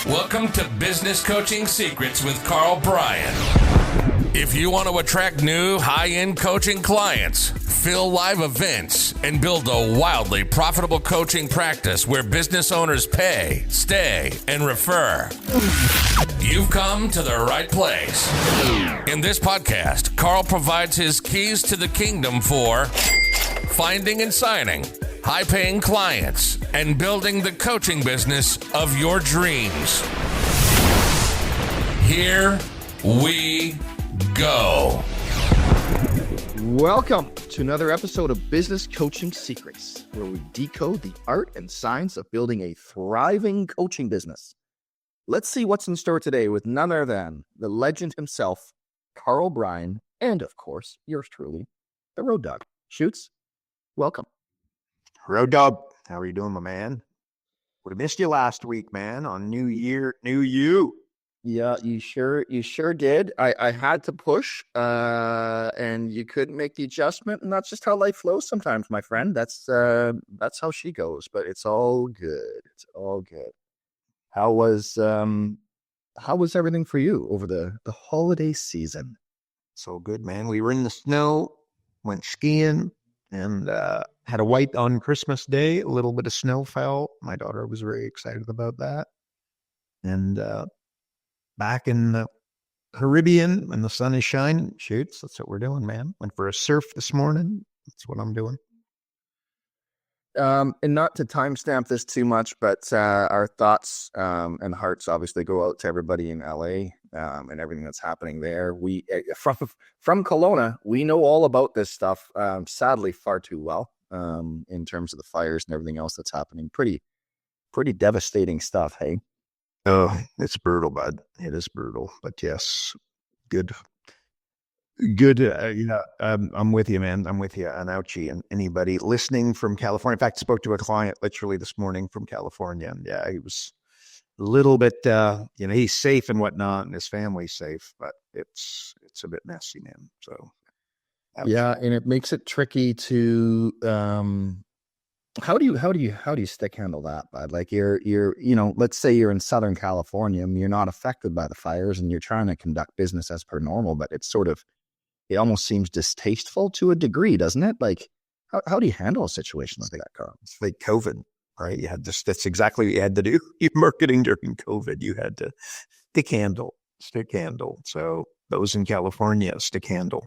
Welcome to Business Coaching Secrets with Karl Bryan. If you want to attract new high-end coaching clients, fill live events, and build a wildly profitable coaching practice where business owners pay, stay, and refer, you've come to the right place. In this podcast, Karl provides his keys to the kingdom for finding and signing high-paying clients and building the coaching business of your dreams. Here we go. Welcome to another episode of Business Coaching Secrets, where we decode the art and science of building a thriving coaching business. Let's see what's in store today with none other than the legend himself, Karl Bryan, and of course, yours truly, the Road Dog. Shoots, welcome. Road Dog, how are you doing, my man? Would have missed you last week, man, on New Year, New You. Yeah, you sure did. I had to push, and you couldn't make the adjustment, and that's just how life flows sometimes, my friend. That's how she goes, but it's all good. It's all good. How was everything for you over the holiday season? So good, man. We were in the snow, went skiing, and had a white on Christmas Day. A little bit of snow fell. My daughter was very excited about that. And back in the Caribbean when the sun is shining, shoots, that's what we're doing, man. Went for a surf this morning. That's what I'm doing. And not to timestamp this too much, but our thoughts and hearts obviously go out to everybody in LA and everything that's happening there. We from Kelowna, we know all about this stuff. Sadly, far too well in terms of the fires and everything else that's happening. Pretty devastating stuff. Hey. Oh, it's brutal, bud. It is brutal, but yes, good. I'm with you, man. I'm with you. And ouchie, and anybody listening from California. In fact, I spoke to a client literally this morning from California, and yeah, he was a little bit, he's safe and whatnot, and his family's safe, but it's a bit messy, man. So, ouchie. Yeah, and it makes it tricky to. How do you stick handle that, bud? Like you're let's say you're in Southern California and you're not affected by the fires and you're trying to conduct business as per normal, but it's it almost seems distasteful to a degree, doesn't it? Like how do you handle a situation like that, Karl? It's like COVID, right? That's exactly what you had to do. Your marketing during COVID, you had to stick handle. So those in California, stick handle.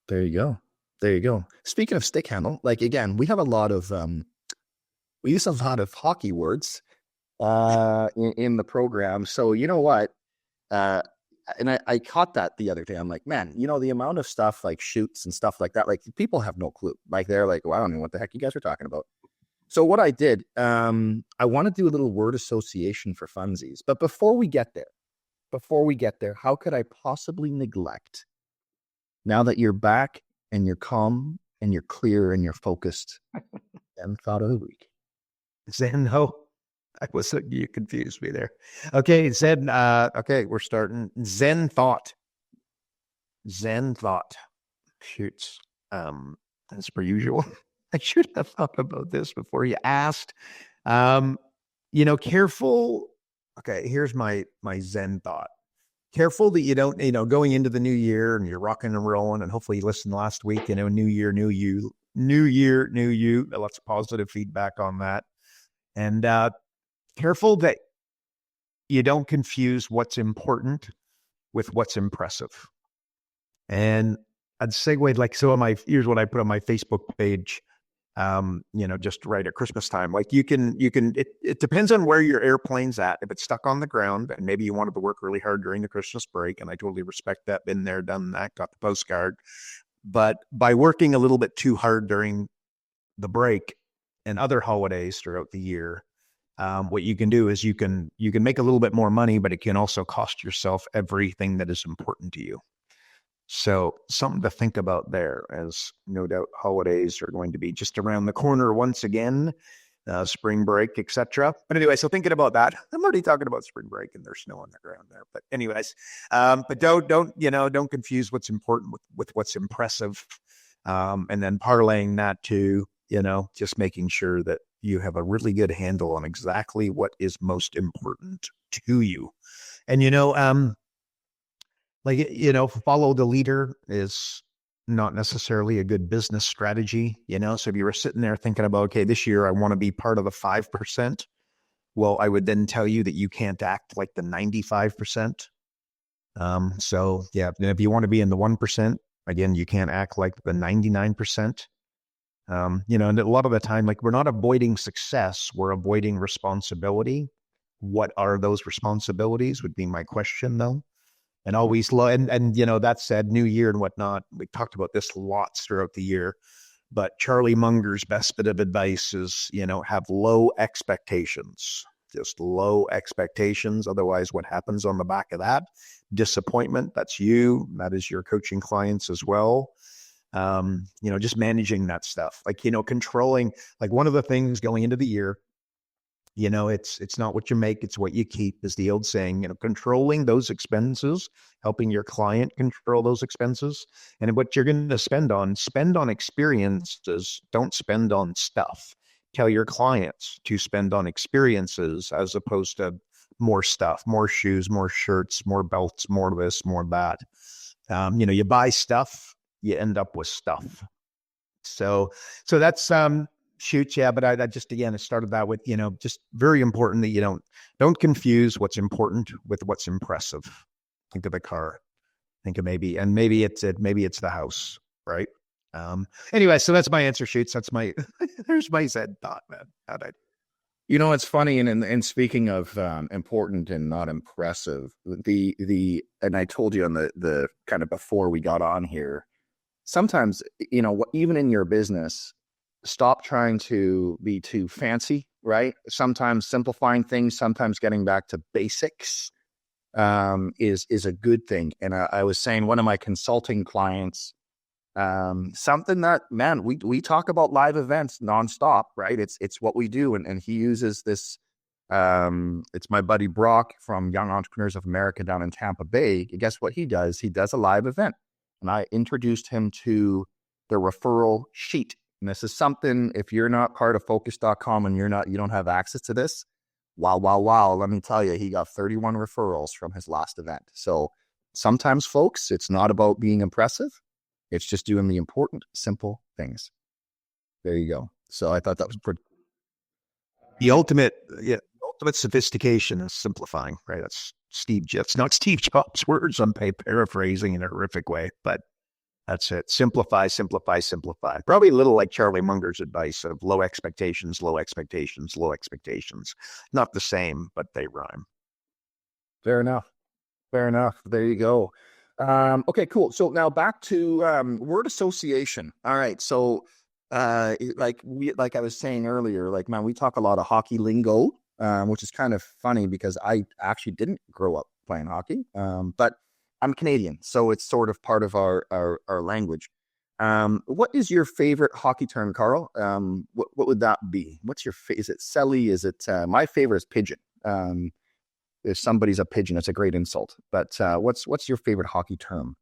There you go. Speaking of stick handle, like again, we have a lot of we use a lot of hockey words in the program. So you know what? And I caught that the other day. I'm like, man, the amount of stuff like shoots and stuff like that, like people have no clue. Like they're like, well, I don't know what the heck you guys are talking about. So what I did, I want to do a little word association for funsies. But before we get there, how could I possibly neglect, now that you're back and you're calm and you're clear and you're focused, Zen thought of the week? You confused me there. Okay, Zen. Okay, we're starting. Zen thought. Shoots. As per usual, I should have thought about this before you asked. Careful. Okay, here's my Zen thought. Careful that you don't, going into the new year and you're rocking and rolling, and hopefully you listened last week, new year, new you, lots of positive feedback on that. And careful that you don't confuse what's important with what's impressive. And I'd segue, here's what I put on my Facebook page, just right at Christmas time. Like it depends on where your airplane's at. If it's stuck on the ground and maybe you wanted to work really hard during the Christmas break, and I totally respect that, been there, done that, got the postcard. But by working a little bit too hard during the break and other holidays throughout the year, what you can do is you can make a little bit more money, but it can also cost yourself everything that is important to you. So something to think about there, as no doubt holidays are going to be just around the corner once again, spring break, etc. But anyway, so thinking about that, I'm already talking about spring break and there's snow on the ground there. But anyways, but don't confuse what's important with what's impressive, and then parlaying that to just making sure that you have a really good handle on exactly what is most important to you. And, follow the leader is not necessarily a good business strategy, So if you were sitting there thinking about, okay, this year I want to be part of the 5%. Well, I would then tell you that you can't act like the 95%. So yeah, if you want to be in the 1%, again, you can't act like the 99%. And a lot of the time, like, we're not avoiding success, we're avoiding responsibility. What are those responsibilities would be my question, though. And always that said, new year and whatnot, we talked about this lots throughout the year, but Charlie Munger's best bit of advice is, have low expectations, just low expectations. Otherwise, what happens on the back of that? Disappointment. That's you. That is your coaching clients as well. Just managing that stuff, like, controlling, like, one of the things going into the year, it's not what you make, it's what you keep, is the old saying. Controlling those expenses, helping your client control those expenses, and what you're going to spend on experiences. Don't spend on stuff. Tell your clients to spend on experiences as opposed to more stuff, more shoes, more shirts, more belts, more this, more that. You buy stuff, you end up with stuff. So that's shoot, yeah. But I just, again, I started that with, just very important that you don't confuse what's important with what's impressive. Think of the car. Think of maybe it's the house, right? Anyway, so that's my answer, Shoots. That's my there's my Zen thought, man. It's funny, and speaking of important and not impressive, and I told you on the kind of before we got on here, sometimes, even in your business, stop trying to be too fancy, right? Sometimes simplifying things, sometimes getting back to basics is a good thing. And I was saying, one of my consulting clients, something that, man, we talk about live events nonstop, right? It's what we do. And he uses this, it's my buddy Brock from Young Entrepreneurs of America down in Tampa Bay. Guess what he does? He does a live event. And I introduced him to the referral sheet. And this is something, if you're not part of focus.com and you don't have access to this, wow, let me tell you, he got 31 referrals from his last event. So sometimes, folks, it's not about being impressive. It's just doing the important, simple things. There you go. So I thought that was pretty. The ultimate sophistication is simplifying, right? That's not Steve Jobs' words. I'm paraphrasing in a horrific way, but that's it. Simplify, simplify, simplify. Probably a little like Charlie Munger's advice of low expectations, low expectations, low expectations. Not the same, but they rhyme. Fair enough. There you go. Okay, cool. So now back to word association. All right. So like I was saying earlier, like, man, we talk a lot of hockey lingo, which is kind of funny because I actually didn't grow up playing hockey, but I'm Canadian, so it's sort of part of our language. What is your favorite hockey term, Carl? What would that be? What's your is it selly? Is it my favorite is pigeon? If somebody's a pigeon, it's a great insult. But what's your favorite hockey term?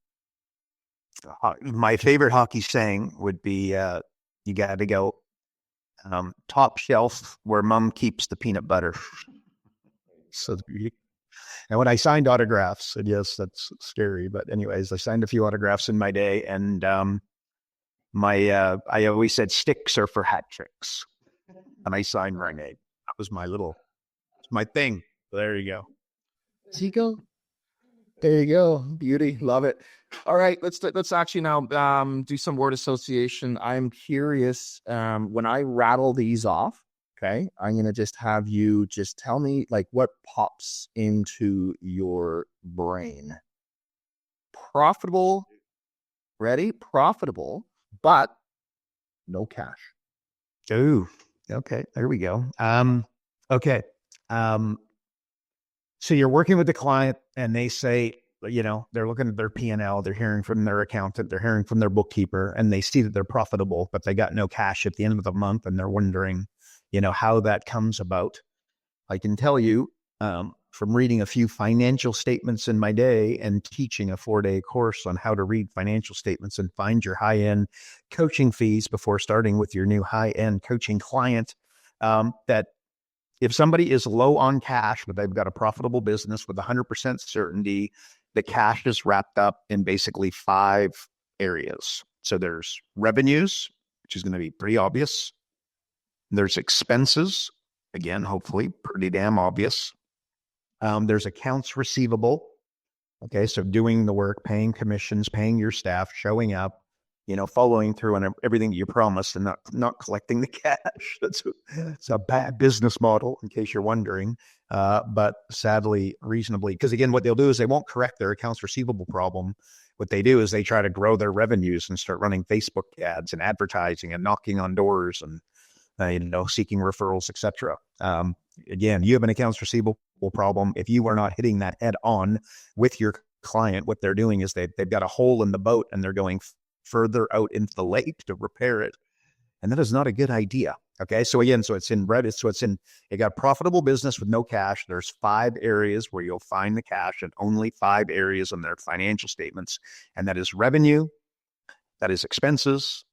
My favorite hockey saying would be you got to go top shelf where mom keeps the peanut butter. So and when I signed autographs, and yes, that's scary, but anyways, I signed a few autographs in my day, and I always said sticks are for hat tricks, and I signed my name. That was my thing. There you go. There you go. Beauty. Love it. All right. Let's actually now do some word association. I'm curious, when I rattle these off, okay, I'm going to just have you just tell me, like, what pops into your brain. Profitable. Ready? Profitable, but no cash. Ooh, okay. There we go. Okay. So you're working with the client and they say, they're looking at their P&L, they're hearing from their accountant, they're hearing from their bookkeeper, and they see that they're profitable, but they got no cash at the end of the month, and they're wondering, how that comes about. I can tell you from reading a few financial statements in my day and teaching a 4-day course on how to read financial statements and find your high-end coaching fees before starting with your new high-end coaching client, that if somebody is low on cash, but they've got a profitable business with 100% certainty, the cash is wrapped up in basically 5 areas. So there's revenues, which is going to be pretty obvious. There's expenses, again, hopefully pretty damn obvious. There's accounts receivable. Okay, so doing the work, paying commissions, paying your staff, showing up, following through on everything that you promised and not collecting the cash. It's a bad business model, in case you're wondering. But sadly, reasonably, because again, what they'll do is they won't correct their accounts receivable problem. What they do is they try to grow their revenues and start running Facebook ads and advertising and knocking on doors and seeking referrals, etc. Again, you have an accounts receivable problem. If you are not hitting that head on with your client, what they're doing is they've got a hole in the boat and they're going further out into the lake to repair it. And that is not a good idea. Okay. So again, it's in red. You got profitable business with no cash. There's 5 areas where you'll find the cash, and only 5 areas in their financial statements. And that is revenue, that is expenses,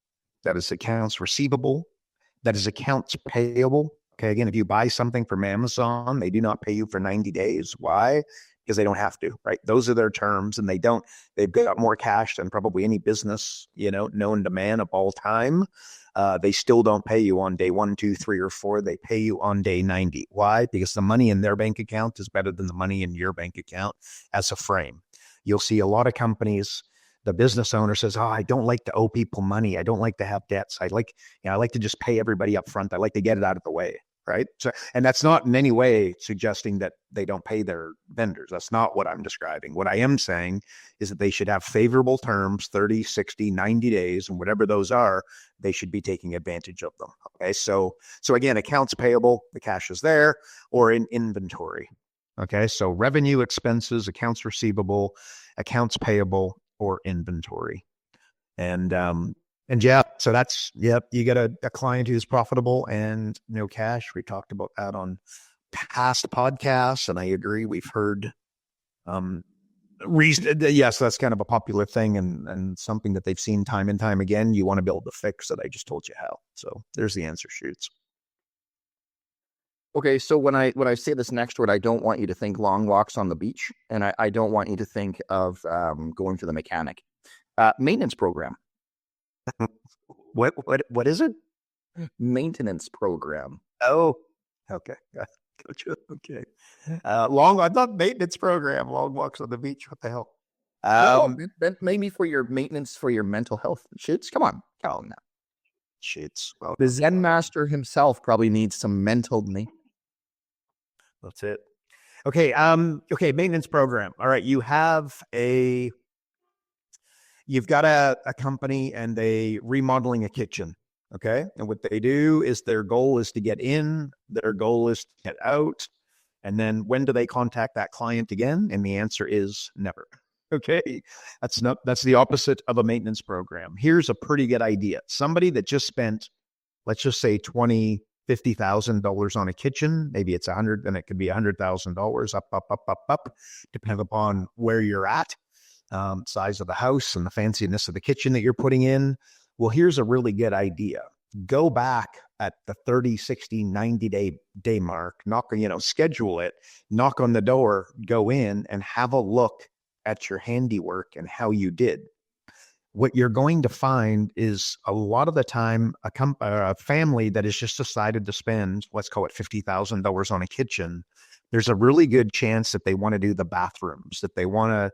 that is accounts receivable, that is accounts payable. Okay. Again, if you buy something from Amazon, they do not pay you for 90 days. Why? Because they don't have to, right? Those are their terms, and they've got more cash than probably any business, known to man of all time. They still don't pay you on day 1, 2, 3, or 4. They pay you on day 90. Why? Because the money in their bank account is better than the money in your bank account as a frame. You'll see a lot of companies, the business owner says, I don't like to owe people money. I don't like to have debts. I like to just pay everybody up front. I like to get it out of the way. Right. So, and that's not in any way suggesting that they don't pay their vendors. That's not what I'm describing. What I am saying is that they should have favorable terms, 30, 60, 90 days, and whatever those are, they should be taking advantage of them. Okay. So again, accounts payable, the cash is there, or in inventory. Okay. So revenue, expenses, accounts receivable, accounts payable, or inventory. And yeah, so that's, you get a client who's profitable and no cash. We talked about that on past podcasts, and I agree. We've heard yes, that's kind of a popular thing and something that they've seen time and time again. You want to be able to fix it. I just told you how. So there's the answer, Shoots. Okay, so when I say this next word, I don't want you to think long walks on the beach, and I don't want you to think of going to the mechanic. Maintenance program. What is it? Maintenance program. Oh, okay. Gotcha. Okay. I thought maintenance program, long walks on the beach. What the hell? That maybe for your maintenance, for your mental health. Shoots, come on now. Shoots. Well, the Zen master himself probably needs some mental maintenance. That's it. Okay. Okay. Maintenance program. All right. You've got a company and they remodeling a kitchen. Okay. And what they do is their goal is to get in, their goal is to get out. And then when do they contact that client again? And the answer is never. Okay. That's the opposite of a maintenance program. Here's a pretty good idea. Somebody that just spent, let's just say $20,000, $50,000 on a kitchen. Maybe it's 100, then it could be $100,000 up, depending upon where you're at. Size of the house and the fanciness of the kitchen that you're putting in. Well, here's a really good idea. Go back at the 30, 60, 90 day mark, schedule it, knock on the door, go in and have a look at your handiwork and how you did. What you're going to find is a lot of the time, a family that has just decided to spend, let's call it $50,000 on a kitchen. There's a really good chance that they want to do the bathrooms, that they want to,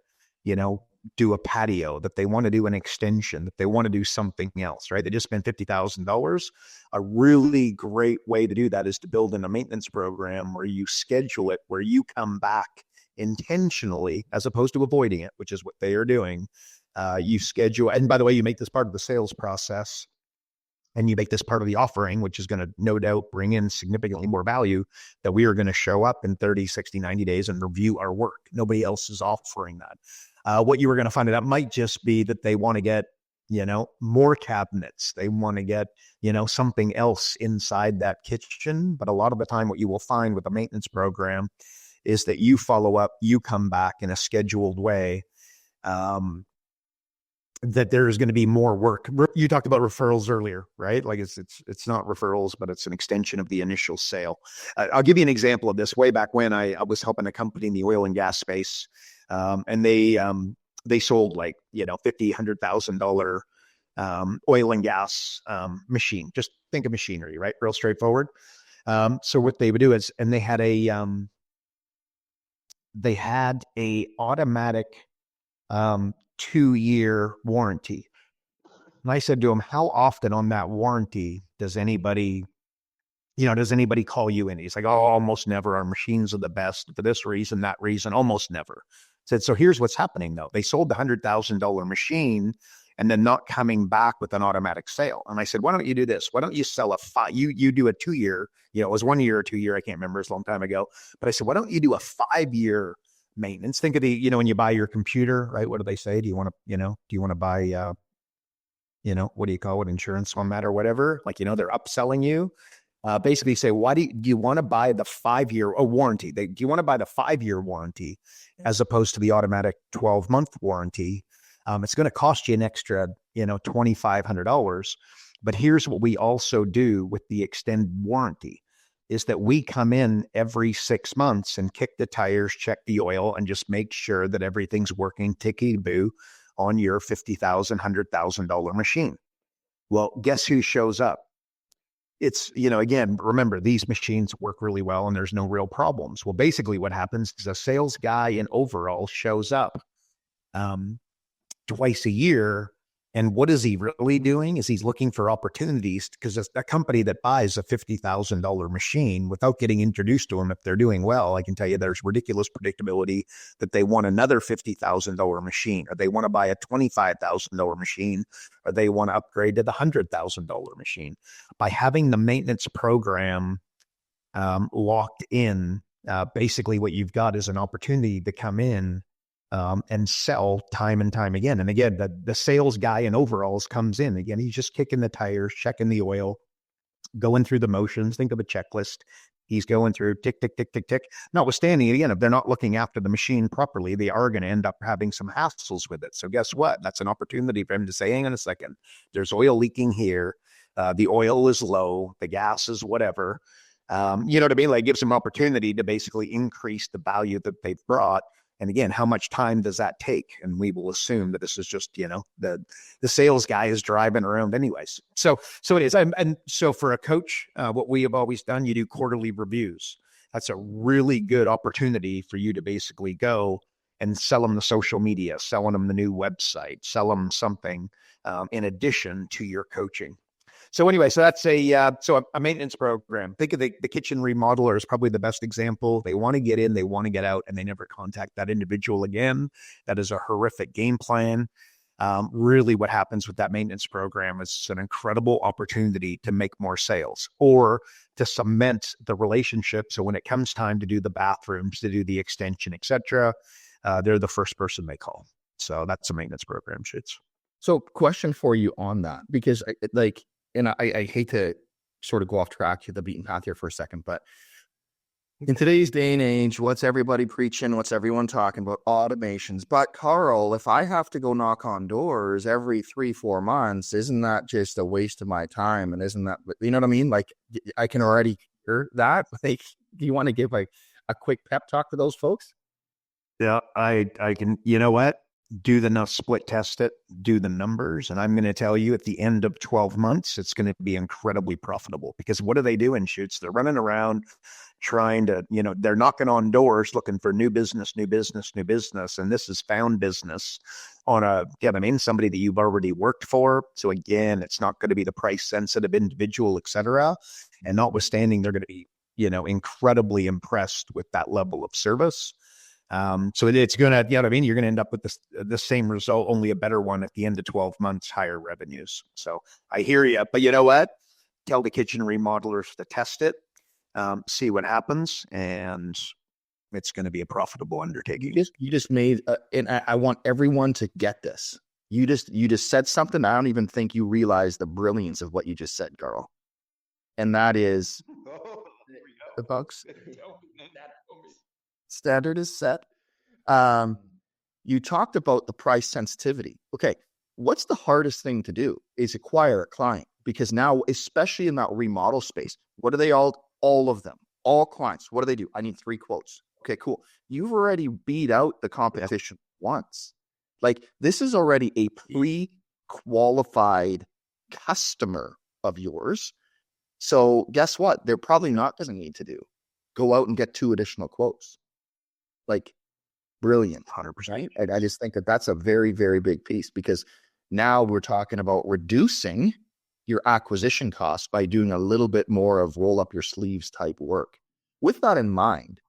do a patio, that they want to do an extension, that they want to do something else, right? They just spent $50,000. A really great way to do that is to build in a maintenance program where you schedule it, where you come back intentionally as opposed to avoiding it, which is what they are doing. You schedule, and by the way, you make this part of the sales process and you make this part of the offering, which is going to no doubt bring in significantly more value, that we are going to show up in 30, 60, 90 days and review our work. Nobody else is offering that. What you were going to find out might just be that they want to get, more cabinets. They want to get, something else inside that kitchen. But a lot of the time, what you will find with a maintenance program is that you follow up, you come back in a scheduled way. that there is going to be more work. You talked about referrals earlier, right? Like it's not referrals, but it's an extension of the initial sale. I'll give you an example of this. Way back when I was helping a company in the oil and gas space, and they sold like, $50,000-$100,000 oil and gas machine. Just think of machinery, right? Real straightforward. So what they would do is, and they had a automatic 2-year warranty. And I said to him, how often on that warranty does anybody call you in? He's like, oh, almost never. Our machines are the best for this reason, that reason, almost never. I said, so here's what's happening though. They sold the $100,000 machine and then not coming back with an automatic sale. And I said, why don't you do this? Why don't you sell you do a 2-year, it was 1 year or 2 year. I can't remember, it's a long time ago. But I said, why don't you do a 5-year maintenance? Think of when you buy your computer, right? What do they say? Do you want to buy, what do you call it? Insurance on that or whatever. Like, they're upselling you. Basically say, why do you want to buy the 5-year warranty? Do you want to buy the 5-year warranty as opposed to the automatic 12-month warranty? It's going to cost you an extra, $2,500. But here's what we also do with the extended warranty is that we come in every 6 months and kick the tires, check the oil, and just make sure that everything's working ticky-boo on your $50,000, $100,000 machine. Well, guess who shows up? It's, again, remember, these machines work really well and there's no real problems. Well, basically what happens is a sales guy in overall shows up twice a year. And what is he really doing? Is he's looking for opportunities, because a company that buys a $50,000 machine without getting introduced to them, if they're doing well, I can tell you there's ridiculous predictability that they want another $50,000 machine, or they want to buy a $25,000 machine, or they want to upgrade to the $100,000 machine. By having the maintenance program locked in, basically what you've got is an opportunity to come in and sell time and time again. And again, the sales guy in overalls comes in. Again, he's just kicking the tires, checking the oil, going through the motions. Think of a checklist. He's going through tick, tick, tick, tick, tick. Notwithstanding, again, if they're not looking after the machine properly, they are going to end up having some hassles with it. So guess what? That's an opportunity for him to say, hang on a second, there's oil leaking here. The oil is low. The gas is whatever. You know what I mean? Like, gives them opportunity to basically increase the value that they've brought. And again, how much time does that take? And we will assume that this is just, the sales guy is driving around anyways. So it is. And so for a coach, what we have always done, you do quarterly reviews. That's a really good opportunity for you to basically go and sell them the social media, selling them the new website, sell them something in addition to your coaching. So anyway, so that's a maintenance program. Think of the kitchen remodeler is probably the best example. They want to get in, they want to get out, and they never contact that individual again. That is a horrific game plan. Really what happens with that maintenance program is an incredible opportunity to make more sales or to cement the relationship. So when it comes time to do the bathrooms, to do the extension, etc., they're the first person they call. So that's a maintenance program, Shoots. So question for you on that, because and I hate to sort of go off track to the beaten path here for a second, but in today's day and age, what's everybody preaching? What's everyone talking about? Automations. But Carl, if I have to go knock on doors every 3-4 months, isn't that just a waste of my time? And isn't that, you know what I mean? Like, I can already hear that. Like, do you want to give a quick pep talk to those folks? Yeah, I can, you know what? Do the split test it, do the numbers. And I'm going to tell you at the end of 12 months, it's going to be incredibly profitable, because what are they doing, Shoots? They're running around trying to, they're knocking on doors looking for new business. And this is found business on somebody that you've already worked for. So again, it's not going to be the price sensitive individual, et cetera. And notwithstanding, they're going to be, incredibly impressed with that level of service. So it's going to, you're going to end up with the same result, only a better one at the end of 12 months, higher revenues. So I hear you, but you know what? Tell the kitchen remodelers to test it, see what happens, and it's going to be a profitable undertaking. You just made, and I want everyone to get this. You just said something. I don't even think you realize the brilliance of what you just said, Carl. And that is the bugs. Standard is set. You talked about the price sensitivity. Okay. what's the hardest thing to do is acquire a client, because now, especially in that remodel space, what are they all of them, all clients, what do? I need 3 quotes. Okay, cool. You've already beat out the competition once. Like, this is already a pre-qualified customer of yours. So guess what? They're probably not going to need to go out and get 2 additional quotes. Like, brilliant. 100%. Right? And I just think that that's a very, very big piece, because now we're talking about reducing your acquisition costs by doing a little bit more of roll up your sleeves type work. With that in mind,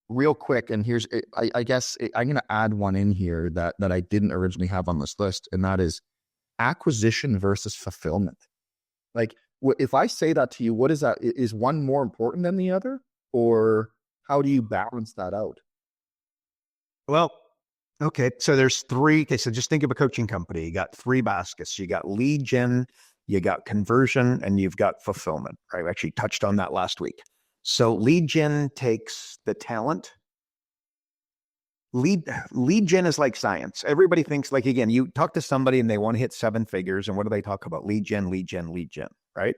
real quick, and here's, I guess I'm going to add one in here that I didn't originally have on this list, and that is acquisition versus fulfillment. Like, if I say that to you, what is that? Is one more important than the other, or how do you balance that out? Well, okay. So there's 3. Okay. So just think of a coaching company. You got 3 baskets. You got lead gen, you got conversion, and you've got fulfillment. Right? We actually touched on that last week. So lead gen takes the talent. Lead gen is like science. Everybody thinks, like, again, you talk to somebody and they want to hit 7 figures, and what do they talk about? Lead gen, right?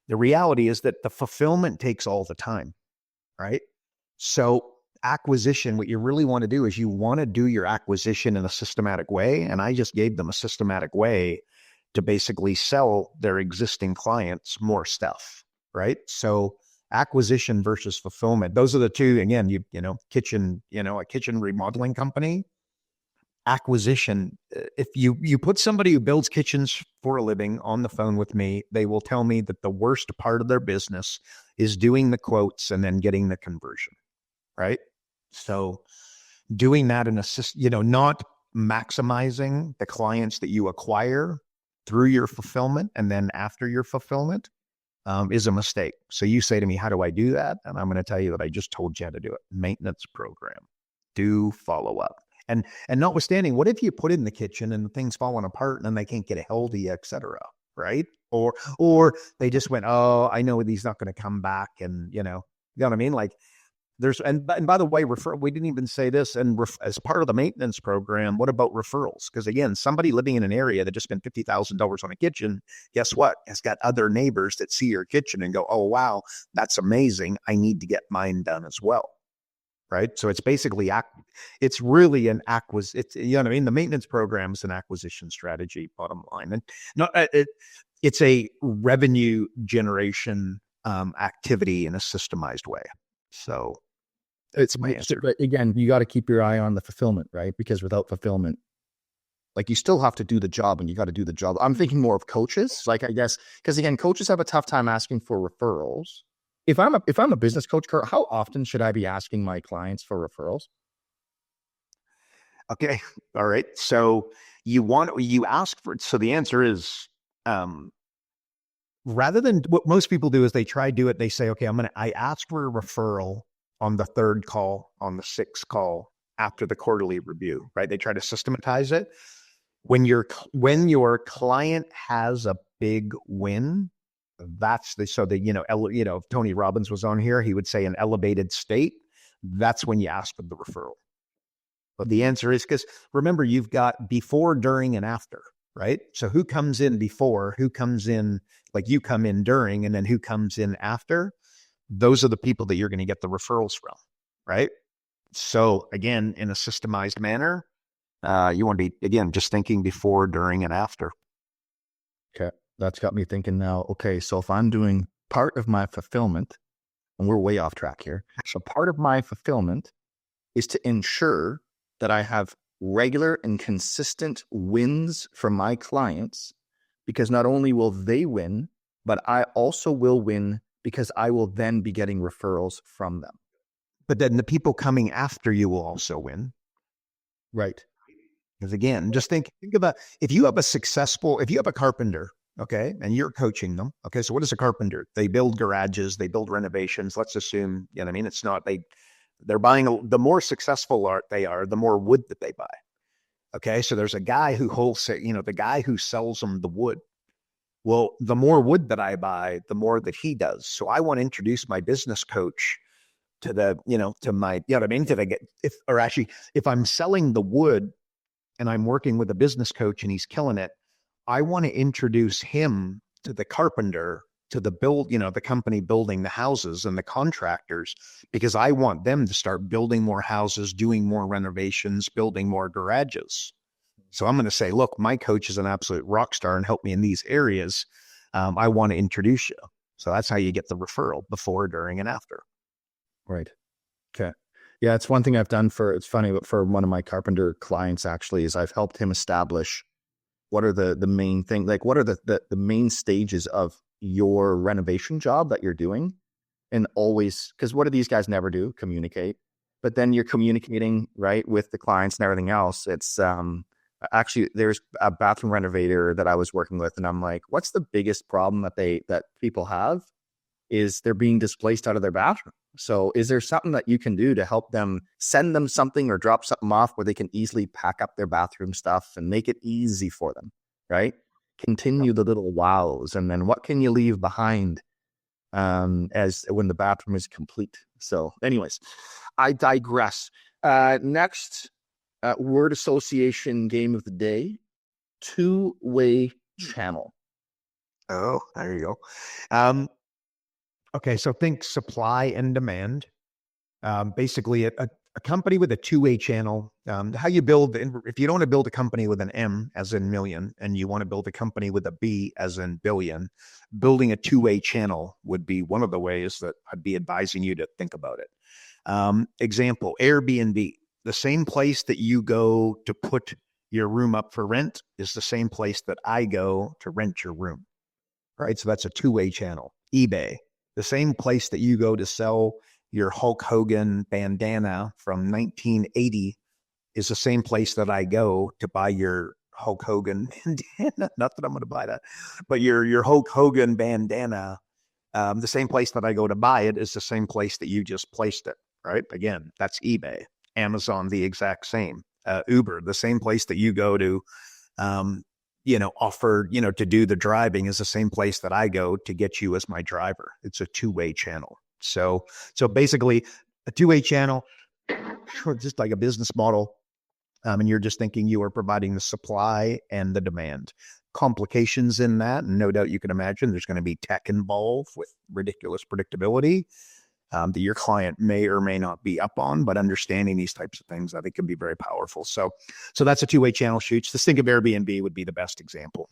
The reality is that the fulfillment takes all the time, right? So acquisition, what you really want to do is you want to do your acquisition in a systematic way. And I just gave them a systematic way to basically sell their existing clients more stuff, right? So acquisition versus fulfillment. Those are the 2. Again, a kitchen remodeling company. Acquisition. If you put somebody who builds kitchens for a living on the phone with me, they will tell me that the worst part of their business is doing the quotes and then getting the conversion, right? So doing that in not maximizing the clients that you acquire through your fulfillment and then after your fulfillment is a mistake. So you say to me, how do I do that? And I'm going to tell you that I just told you how to do it. Maintenance program. Do follow up. And notwithstanding, what if you put it in the kitchen and things falling apart and then they can't get a hold of you, et cetera, right? Or they just went, oh, I know he's not going to come back, and you know what I mean? Like, there's, and by the way, we didn't even say this, and as part of the maintenance program, what about referrals? Because again, somebody living in an area that just spent $50,000 on a kitchen, guess what? Has got other neighbors that see your kitchen and go, oh, wow, that's amazing. I need to get mine done as well. Right. So it's basically, it's really an you know what I mean? The maintenance program is an acquisition strategy, bottom line. And it's a revenue generation activity in a systemized way. So it's my answer. But again, you got to keep your eye on the fulfillment, right? Because without fulfillment, like, you still have to do the job, and you got to do the job. I'm thinking more of coaches, like, I guess, because again, coaches have a tough time asking for referrals. If I'm a business coach, Kurt, how often should I be asking my clients for referrals? Okay. All right. So you ask for, so the answer is, rather than what most people do is they do it. They say, okay, I ask for a referral on the 3rd call, on the 6th call after the quarterly review, right? They try to systematize it. When your client has a big win, if Tony Robbins was on here, he would say an elevated state. That's when you ask for the referral. But the answer is, because remember, you've got before, during, and after, right? So who comes in before, who comes in, like you come in during, and then who comes in after? Those are the people that you're going to get the referrals from, right? So again, in a systemized manner, you want to be, again, just thinking before, during, and after. Okay. That's got me thinking now, okay, so if I'm doing part of my fulfillment, and we're way off track here. So part of my fulfillment is to ensure that I have regular and consistent wins from my clients, because not only will they win, but I also will win, because I will then be getting referrals from them. But then the people coming after you will also win. Right. Because again, just think about, if you have a carpenter, okay, and you're coaching them. Okay, so what is a carpenter? They build garages, they build renovations. Let's assume, you know what I mean? It's not, they're buying, the more successful they are, the more wood that they buy. Okay, so there's a guy who the guy who sells them the wood. Well, the more wood that I buy, the more that he does. So I want to introduce my business coach to my, you know what I mean? If I'm selling the wood and I'm working with a business coach and he's killing it, I want to introduce him to the carpenter, to the the company building the houses and the contractors, because I want them to start building more houses, doing more renovations, building more garages. So I'm going to say, look, my coach is an absolute rock star and help me in these areas. I want to introduce you. So that's how you get the referral before, during, and after. Right. Okay. Yeah, it's one thing I've done it's funny, but for one of my carpenter clients actually is I've helped him establish what are the main thing, like what are the main stages of your renovation job that you're doing. And always, because what do these guys never do? Communicate. But then you're communicating, right, with the clients and everything else. It's actually, there's a bathroom renovator that I was working with, and I'm like, what's the biggest problem that people have is they're being displaced out of their bathroom. So is there something that you can do to help them, send them something or drop something off where they can easily pack up their bathroom stuff and make it easy for them, right? Continue the little wows. And then what can you leave behind as when the bathroom is complete? So anyways, I digress. Next word association game of the day, two-way channel. Oh, there you go. Okay, so think supply and demand. Basically, a company with a two-way channel. How you build, if you don't want to build a company with an M as in million, and you want to build a company with a B as in billion, building a two-way channel would be one of the ways that I'd be advising you to think about it. Example, Airbnb. The same place that you go to put your room up for rent is the same place that I go to rent your room. Right? So that's a two-way channel. eBay. The same place that you go to sell your Hulk Hogan bandana from 1980 is the same place that I go to buy your Hulk Hogan bandana. Not that I'm going to buy that, but your Hulk Hogan bandana, the same place that I go to buy it is the same place that you just placed it, right? Again, that's eBay. Amazon, the exact same. Uber, the same place that you go to, offer, to do the driving is the same place that I go to get you as my driver. It's a two-way channel. So basically a two-way channel, just like a business model. And you're just thinking you are providing the supply and the demand. Complications in that, and no doubt you can imagine there's going to be tech involved with ridiculous predictability that your client may or may not be up on, but understanding these types of things, I think, can be very powerful. So that's a two-way channel shoots. Just think of Airbnb would be the best example.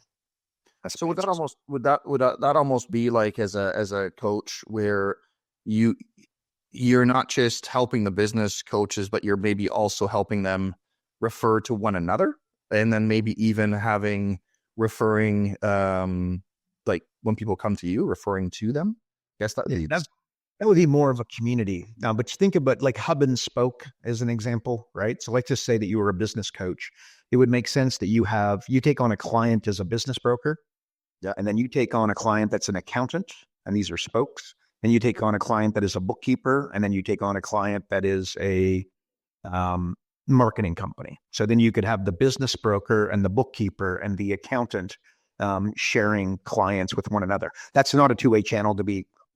So would that almost be like as a coach where you're not just helping the business coaches, but you're maybe also helping them refer to one another, and then maybe even having referring, like when people come to you, referring to them. I guess that would be more of a community. Now, but you think about like hub and spoke as an example, right? So let's just say that you were a business coach. It would make sense that you take on a client as a business broker. Yeah. And then you take on a client that's an accountant, and these are spokes. And you take on a client that is a bookkeeper, and then you take on a client that is a marketing company. So then you could have the business broker and the bookkeeper and the accountant sharing clients with one another. That's not a two-way channel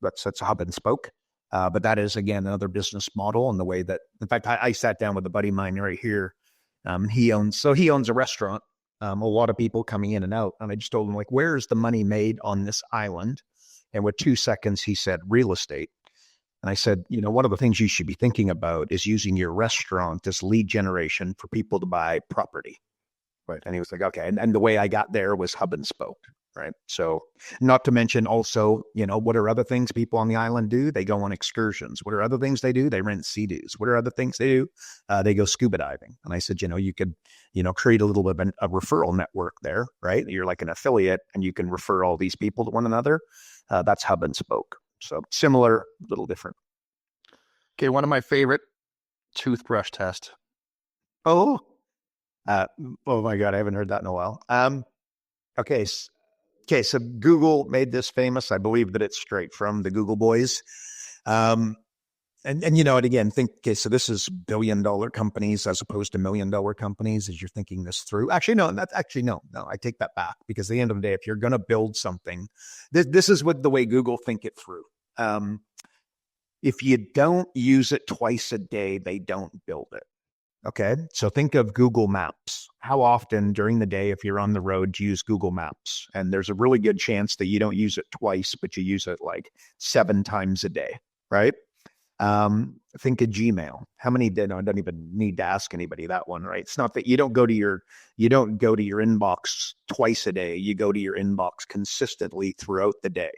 that's a hub and spoke. But that is, again, another business model, and the way that, in fact, I sat down with a buddy of mine right here. He owns a restaurant, a lot of people coming in and out. And I just told him, like, where is the money made on this island? And with 2 seconds, he said, real estate. And I said, one of the things you should be thinking about is using your restaurant as lead generation for people to buy property. Right. And he was like, okay. And the way I got there was hub and spoke. Right. So not to mention also, what are other things people on the island do? They go on excursions. What are other things they do? They rent Sea-Doos. What are other things they do? They go scuba diving. And I said, you could, create a little bit of a referral network there, right? You're like an affiliate, and you can refer all these people to one another. That's hub and spoke. So similar, a little different. Okay. One of my favorite, toothbrush test. Oh my God. I haven't heard that in a while. Okay. So Google made this famous. I believe that it's straight from the Google boys. And again, so this is $1 billion companies as opposed to $1 million companies as you're thinking this through. No, I take that back, because at the end of the day, if you're going to build something, this is the way Google think it through. If you don't use it twice a day, they don't build it. Okay. So think of Google Maps. How often during the day, if you're on the road, do you use Google Maps? And there's a really good chance that you don't use it twice, but you use it like 7 times a day, right? Think of Gmail. How many did I don't even need to ask anybody that one, right? It's not that you don't go to your inbox twice a day. You go to your inbox consistently throughout the day.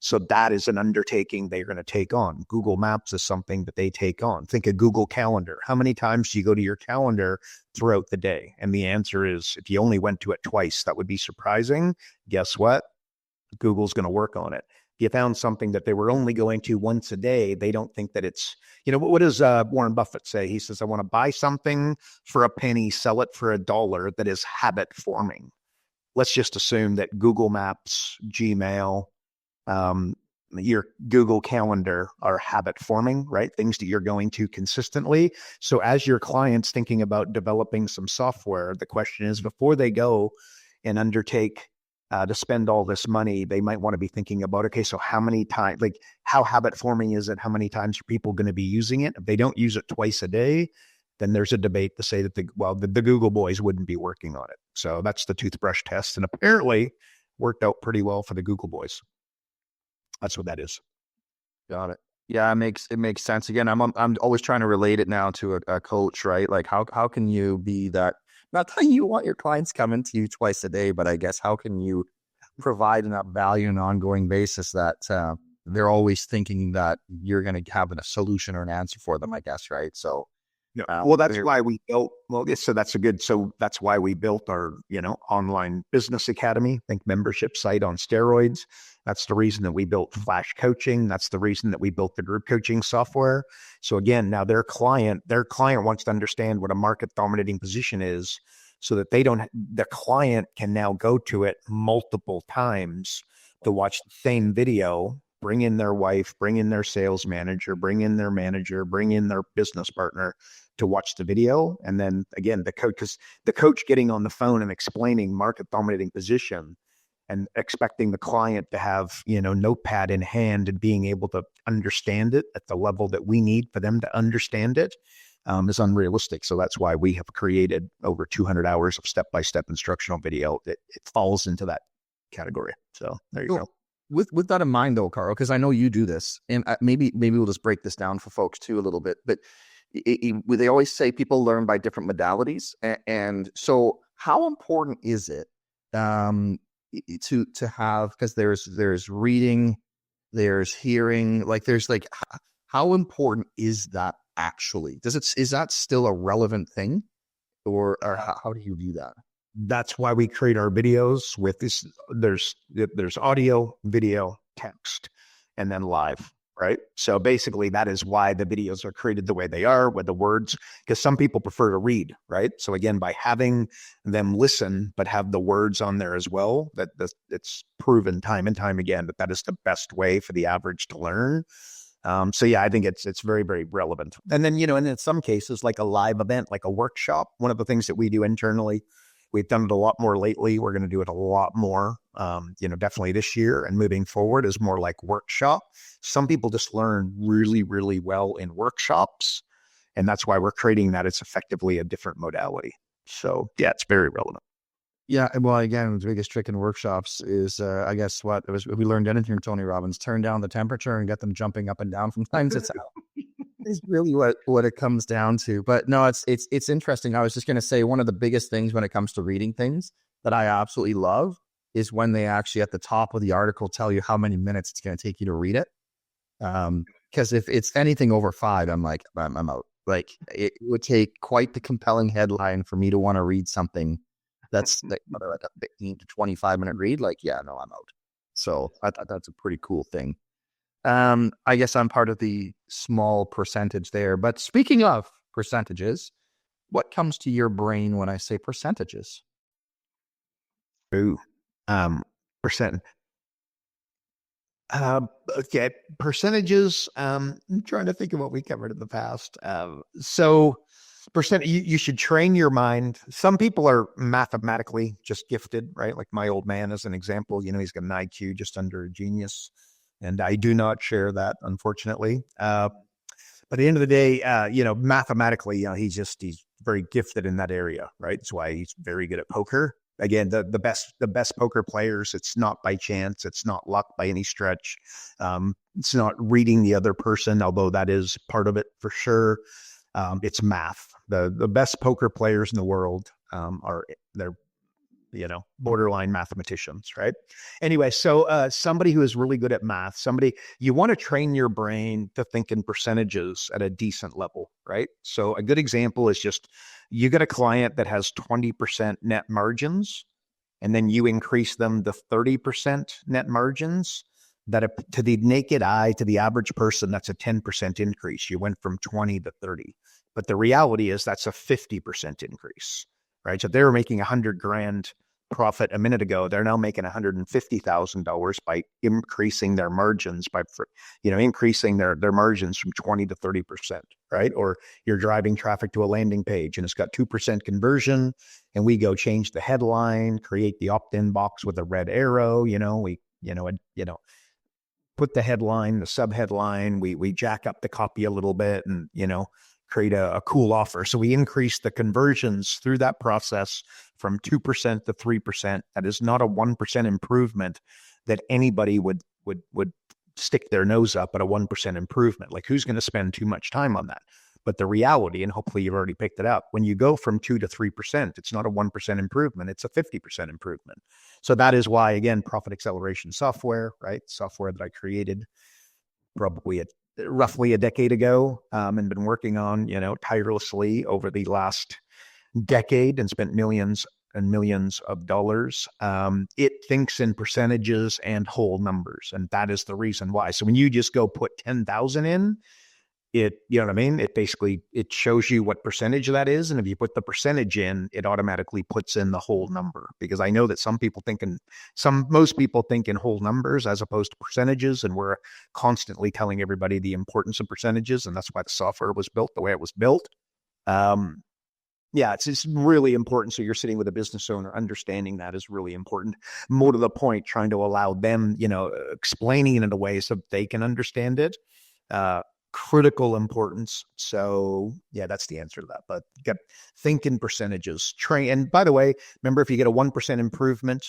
So that is an undertaking they're going to take on. Google Maps is something that they take on. Think of Google Calendar. How many times do you go to your calendar throughout the day? And the answer is, if you only went to it twice, that would be surprising. Guess what? Google's going to work on it. If you found something that they were only going to once a day, they don't think that it's, what does Warren Buffett say? He says, I want to buy something for a penny, sell it for $1 that is habit forming. Let's just assume that Google Maps, Gmail, your Google Calendar are habit forming, right? Things that you're going to consistently. So as your client's thinking about developing some software, the question is, before they go and undertake to spend all this money, they might want to be thinking about, okay, so how many times, like how habit forming is it? How many times are people going to be using it? If they don't use it twice a day, then there's a debate to say that the Google boys wouldn't be working on it. So that's the toothbrush test. And apparently worked out pretty well for the Google boys. That's what that is. Got it. Yeah, it makes sense. Again, I'm always trying to relate it now to a coach, right? Like how can you be that, not that you want your clients coming to you twice a day, but I guess how can you provide enough value on an ongoing basis that they're always thinking that you're going to have a solution or an answer for them, I guess, right? So well, that's why we built, that's why we built our, online business academy, think membership site on steroids. That's the reason that we built Flash Coaching. That's the reason that we built the group coaching software. So again, now their client wants to understand what a market dominating position is, so that the client can now go to it multiple times to watch the same video, bring in their wife, bring in their sales manager, bring in their manager, bring in their business partner to watch the video. And then again, the coach getting on the phone and explaining market dominating position and expecting the client to have, notepad in hand and being able to understand it at the level that we need for them to understand it is unrealistic. So that's why we have created over 200 hours of step-by-step instructional video. It falls into that category. So there you go. With that in mind, though, Carl, because I know you do this, and maybe we'll just break this down for folks too a little bit. But they always say people learn by different modalities, and so how important is it to have, because there's reading, there's hearing, how important is that actually? Is that still a relevant thing, or how do you view that? That's why we create our videos with this. There's audio, video, text, and then live, right? So basically that is why the videos are created the way they are with the words, because some people prefer to read, right? So again, by having them listen, but have the words on there as well, it's proven time and time again that is the best way for the average to learn. So yeah, I think it's very, very relevant. And then, and in some cases, like a live event, like a workshop, one of the things that we do internally, we've done it a lot more lately. We're going to do it a lot more, definitely this year and moving forward, is more like workshop. Some people just learn really, really well in workshops. And that's why we're creating that. It's effectively a different modality. So yeah, it's very relevant. Yeah. Well, again, the biggest trick in workshops is, I guess we learned anything from Tony Robbins: turn down the temperature and get them jumping up and down from time to time. Is really what it comes down to. But no, it's interesting. I was just going to say, one of the biggest things when it comes to reading things that I absolutely love is when they actually at the top of the article tell you how many minutes it's going to take you to read it. Because if it's anything over 5, I'm like, I'm out. Like, it would take quite the compelling headline for me to want to read something that's like a 15 to 25 minute read. Like, yeah, no, I'm out. So I thought that's a pretty cool thing. I guess I'm part of the small percentage there. But speaking of percentages, what comes to your brain when I say percentages? Ooh, percent. Okay, percentages. I'm trying to think of what we covered in the past. So percent, you should train your mind. Some people are mathematically just gifted, right? Like my old man as an example, he's got an IQ just under a genius. And I do not share that, unfortunately. But at the end of the day, mathematically, he's very gifted in that area, right? That's why he's very good at poker. Again, the best poker players, it's not by chance, it's not luck by any stretch. It's not reading the other person, although that is part of it for sure. It's math. The best poker players in the world they're borderline mathematicians, right? Anyway, so somebody who is really good at math, you want to train your brain to think in percentages at a decent level, right? So a good example is just you get a client that has 20% net margins, and then you increase them to 30% net margins. That to the naked eye, to the average person, that's a 10% increase. You went from 20 to 30. But the reality is that's a 50% increase, right? So they were making $100,000 profit a minute ago. They're now making $150,000 by increasing their margins increasing their margins from 20 to 30%, right? Or you're driving traffic to a landing page and it's got 2% conversion, and we go change the headline, create the opt-in box with a red arrow. Put the headline, the sub-headline, we jack up the copy a little bit and, create a cool offer. So we increase the conversions through that process from 2% to 3%. That is not a 1% improvement that anybody would stick their nose up at a 1% improvement. Like, who's going to spend too much time on that? But the reality, and hopefully you've already picked it up, when you go from 2 to 3%, it's not a 1% improvement, it's a 50% improvement. So that is why, again, profit acceleration software, right? Software that I created probably roughly a decade ago, and been working on, tirelessly over the last decade and spent millions and millions of dollars. It thinks in percentages and whole numbers. And that is the reason why. So when you just go put 10,000 in, it basically, it shows you what percentage that is. And if you put the percentage in, it automatically puts in the whole number, because I know that most people think in whole numbers as opposed to percentages. And we're constantly telling everybody the importance of percentages. And that's why the software was built the way it was built. It's really important. So you're sitting with a business owner, understanding that is really important. More to the point, trying to allow them, explaining it in a way so they can understand it. Critical importance. So that's the answer to that. But think in percentages, train. And by the way, remember, if you get a 1% improvement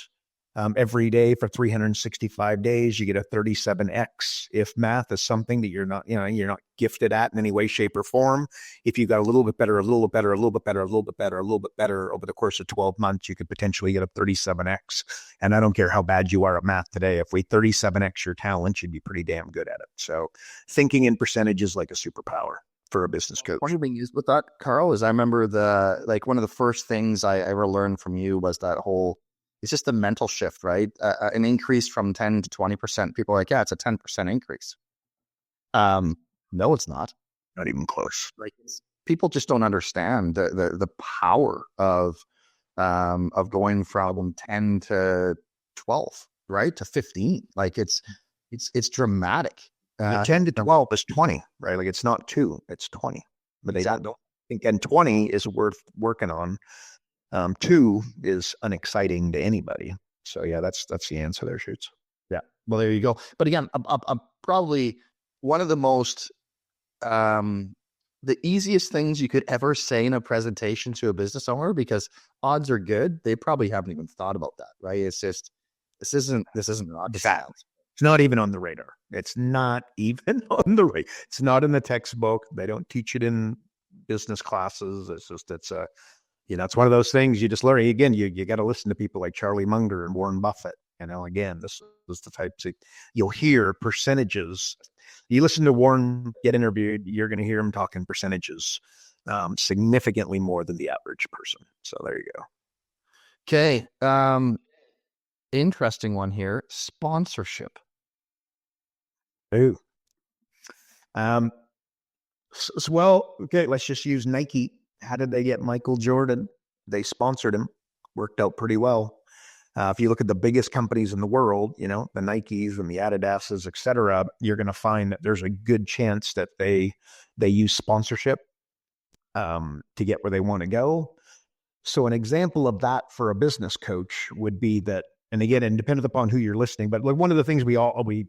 every day for 365 days, you get a 37x. If math is something that you're not gifted at in any way, shape, or form, if you got a little bit better, a little bit better, a little bit better, a little bit better, a little bit better over the course of 12 months, you could potentially get a 37x. And I don't care how bad you are at math today, if we 37x your talent, you'd be pretty damn good at it. So thinking in percentages like a superpower for a business coach. What being used with that, Carl, is I remember one of the first things I ever learned from you was that whole, it's just a mental shift, right? An increase from 10 to 20%. People are like, yeah, it's a 10% increase. No, it's not. Not even close. Like, people just don't understand the power of going from 10 to 12, right? To 15. Like, it's dramatic. 10 to 12 is 20, right? Like, it's not 2, it's 20. But they don't think, and 20 is worth working on. 2 is unexciting to anybody. So that's the answer there, Shoots. Yeah. Well, there you go. But again, probably one of the most, the easiest things you could ever say in a presentation to a business owner, because odds are good, they probably haven't even thought about that, right? It's just, this isn't rocket science. It's not even on the radar. It's not even on the radar. It's not in the textbook. They don't teach it in business classes. It's one of those things you just learn. Again, you got to listen to people like Charlie Munger and Warren Buffett. Again, this is the types of, you'll hear percentages. You listen to Warren get interviewed, you're going to hear him talking percentages significantly more than the average person. So there you go. Okay. Interesting one here. Sponsorship. Ooh. Well, okay, let's just use Nike. How did they get Michael Jordan? They sponsored him. Worked out pretty well. If you look at the biggest companies in the world, the Nikes and the Adidases, et cetera, you're going to find that there's a good chance that they use sponsorship to get where they want to go. So an example of that for a business coach would be that, and again, and depending upon who you're listening, but like one of the things we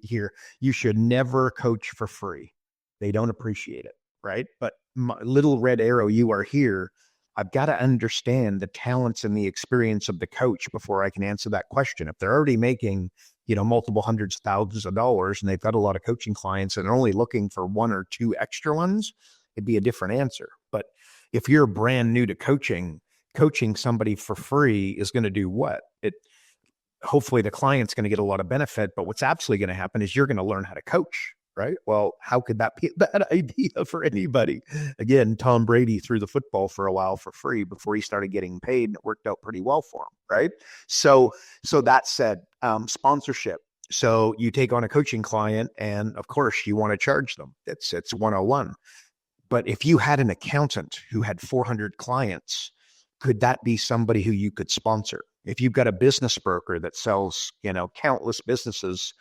hear, you should never coach for free. They don't appreciate it, right? But my little red arrow, you are here I've got to understand the talents and the experience of the coach before I can answer that question. If they're already making, multiple hundreds of thousands of dollars and they've got a lot of coaching clients and are only looking for one or two extra ones, it'd be a different answer. But if you're brand new to coaching somebody for free is going to do what? Hopefully the client's going to get a lot of benefit, but what's absolutely going to happen is you're going to learn how to coach, right? Well, how could that be a bad idea for anybody? Again, Tom Brady threw the football for a while for free before he started getting paid, and it worked out pretty well for him, right? So that said, sponsorship. So you take on a coaching client and of course you want to charge them. It's 101. But if you had an accountant who had 400 clients, could that be somebody who you could sponsor? If you've got a business broker that sells, countless businesses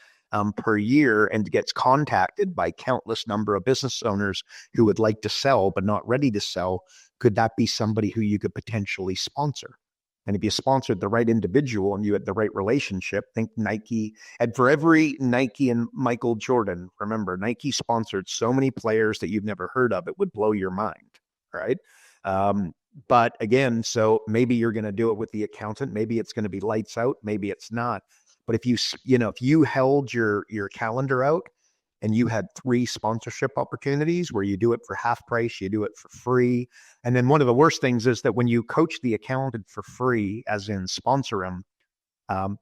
per year and gets contacted by countless number of business owners who would like to sell but not ready to sell, could that be somebody who you could potentially sponsor? And if you sponsored the right individual and you had the right relationship, think Nike. And for every Nike and Michael Jordan, remember, Nike sponsored so many players that you've never heard of. It would blow your mind, right? But again, so maybe you're going to do it with the accountant. Maybe it's going to be lights out. Maybe it's not. But if you held your calendar out and you had 3 sponsorship opportunities where you do it for half price, you do it for free. And then one of the worst things is that when you coach the accountant for free, as in sponsor them,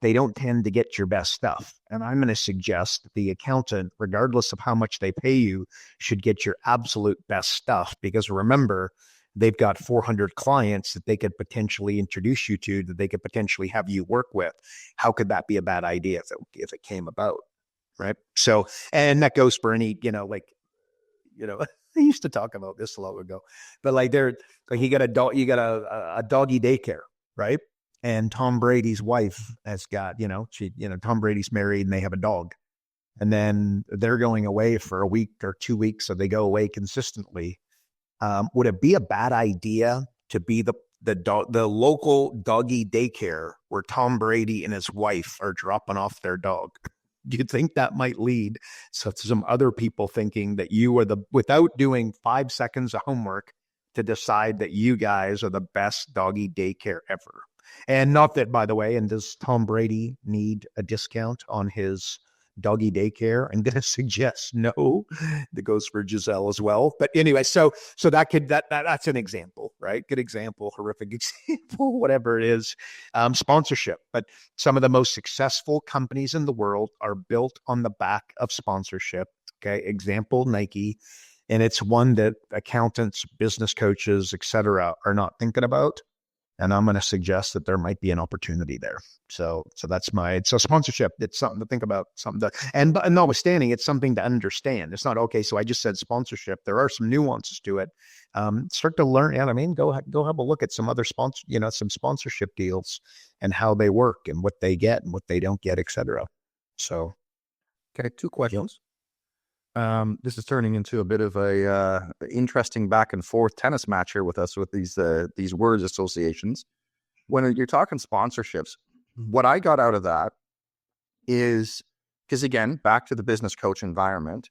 they don't tend to get your best stuff. And I'm going to suggest the accountant, regardless of how much they pay you, should get your absolute best stuff. Because remember, they've got 400 clients that they could potentially introduce you to, that they could potentially have you work with. How could that be a bad idea if it came about? Right. So, and that goes for any, I used to talk about this a long ago, but you got a doggy daycare, right? And Tom Brady's wife has got, Tom Brady's married and they have a dog, and then they're going away for a week or 2 weeks. So they go away consistently. Would it be a bad idea to be the local doggy daycare where Tom Brady and his wife are dropping off their dog? Do you think that might lead to some other people thinking that you are without doing 5 seconds of homework, to decide that you guys are the best doggy daycare ever? And not that, by the way, and does Tom Brady need a discount on his doggy daycare? I'm going to suggest no. That goes for Giselle as well. But anyway, so that's an example, right? Good example, horrific example, whatever it is. Sponsorship. But some of the most successful companies in the world are built on the back of sponsorship. Okay. Example, Nike. And it's one that accountants, business coaches, etc., are not thinking about. And I'm going to suggest that there might be an opportunity there. So that's so sponsorship, it's something to think about, and notwithstanding, it's something to understand. It's not, okay, so I just said sponsorship. There are some nuances to it. Start to learn, go have a look at some other some sponsorship deals and how they work and what they get and what they don't get, etc. So. Okay. 2 questions. This is turning into a bit of a interesting back and forth tennis match here with us with these words associations. When you're talking sponsorships, what I got out of that is, because again, back to the business coach environment,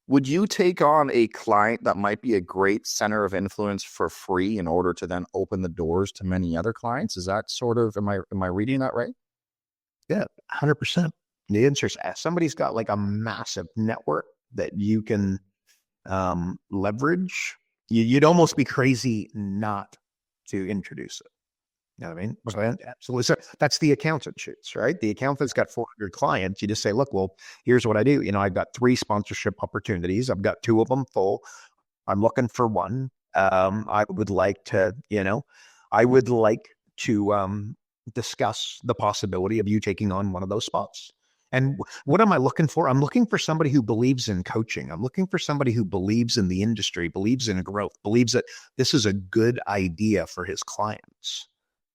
would you take on a client that might be a great center of influence for free in order to then open the doors to many other clients? Is that sort of, am I reading that right? Yeah, 100%. The answer is somebody's got like a massive network that you can leverage. You'd almost be crazy not to introduce it. You know what I mean? So, absolutely. So that's the accountant shoots, right? The accountant's got 400 clients. You just say, look, well, here's what I do. I've got 3 sponsorship opportunities. I've got 2 of them full. I'm looking for one. I would like to discuss the possibility of you taking on one of those spots. And what am I looking for? I'm looking for somebody who believes in coaching. I'm looking for somebody who believes in the industry, believes in growth, believes that this is a good idea for his clients.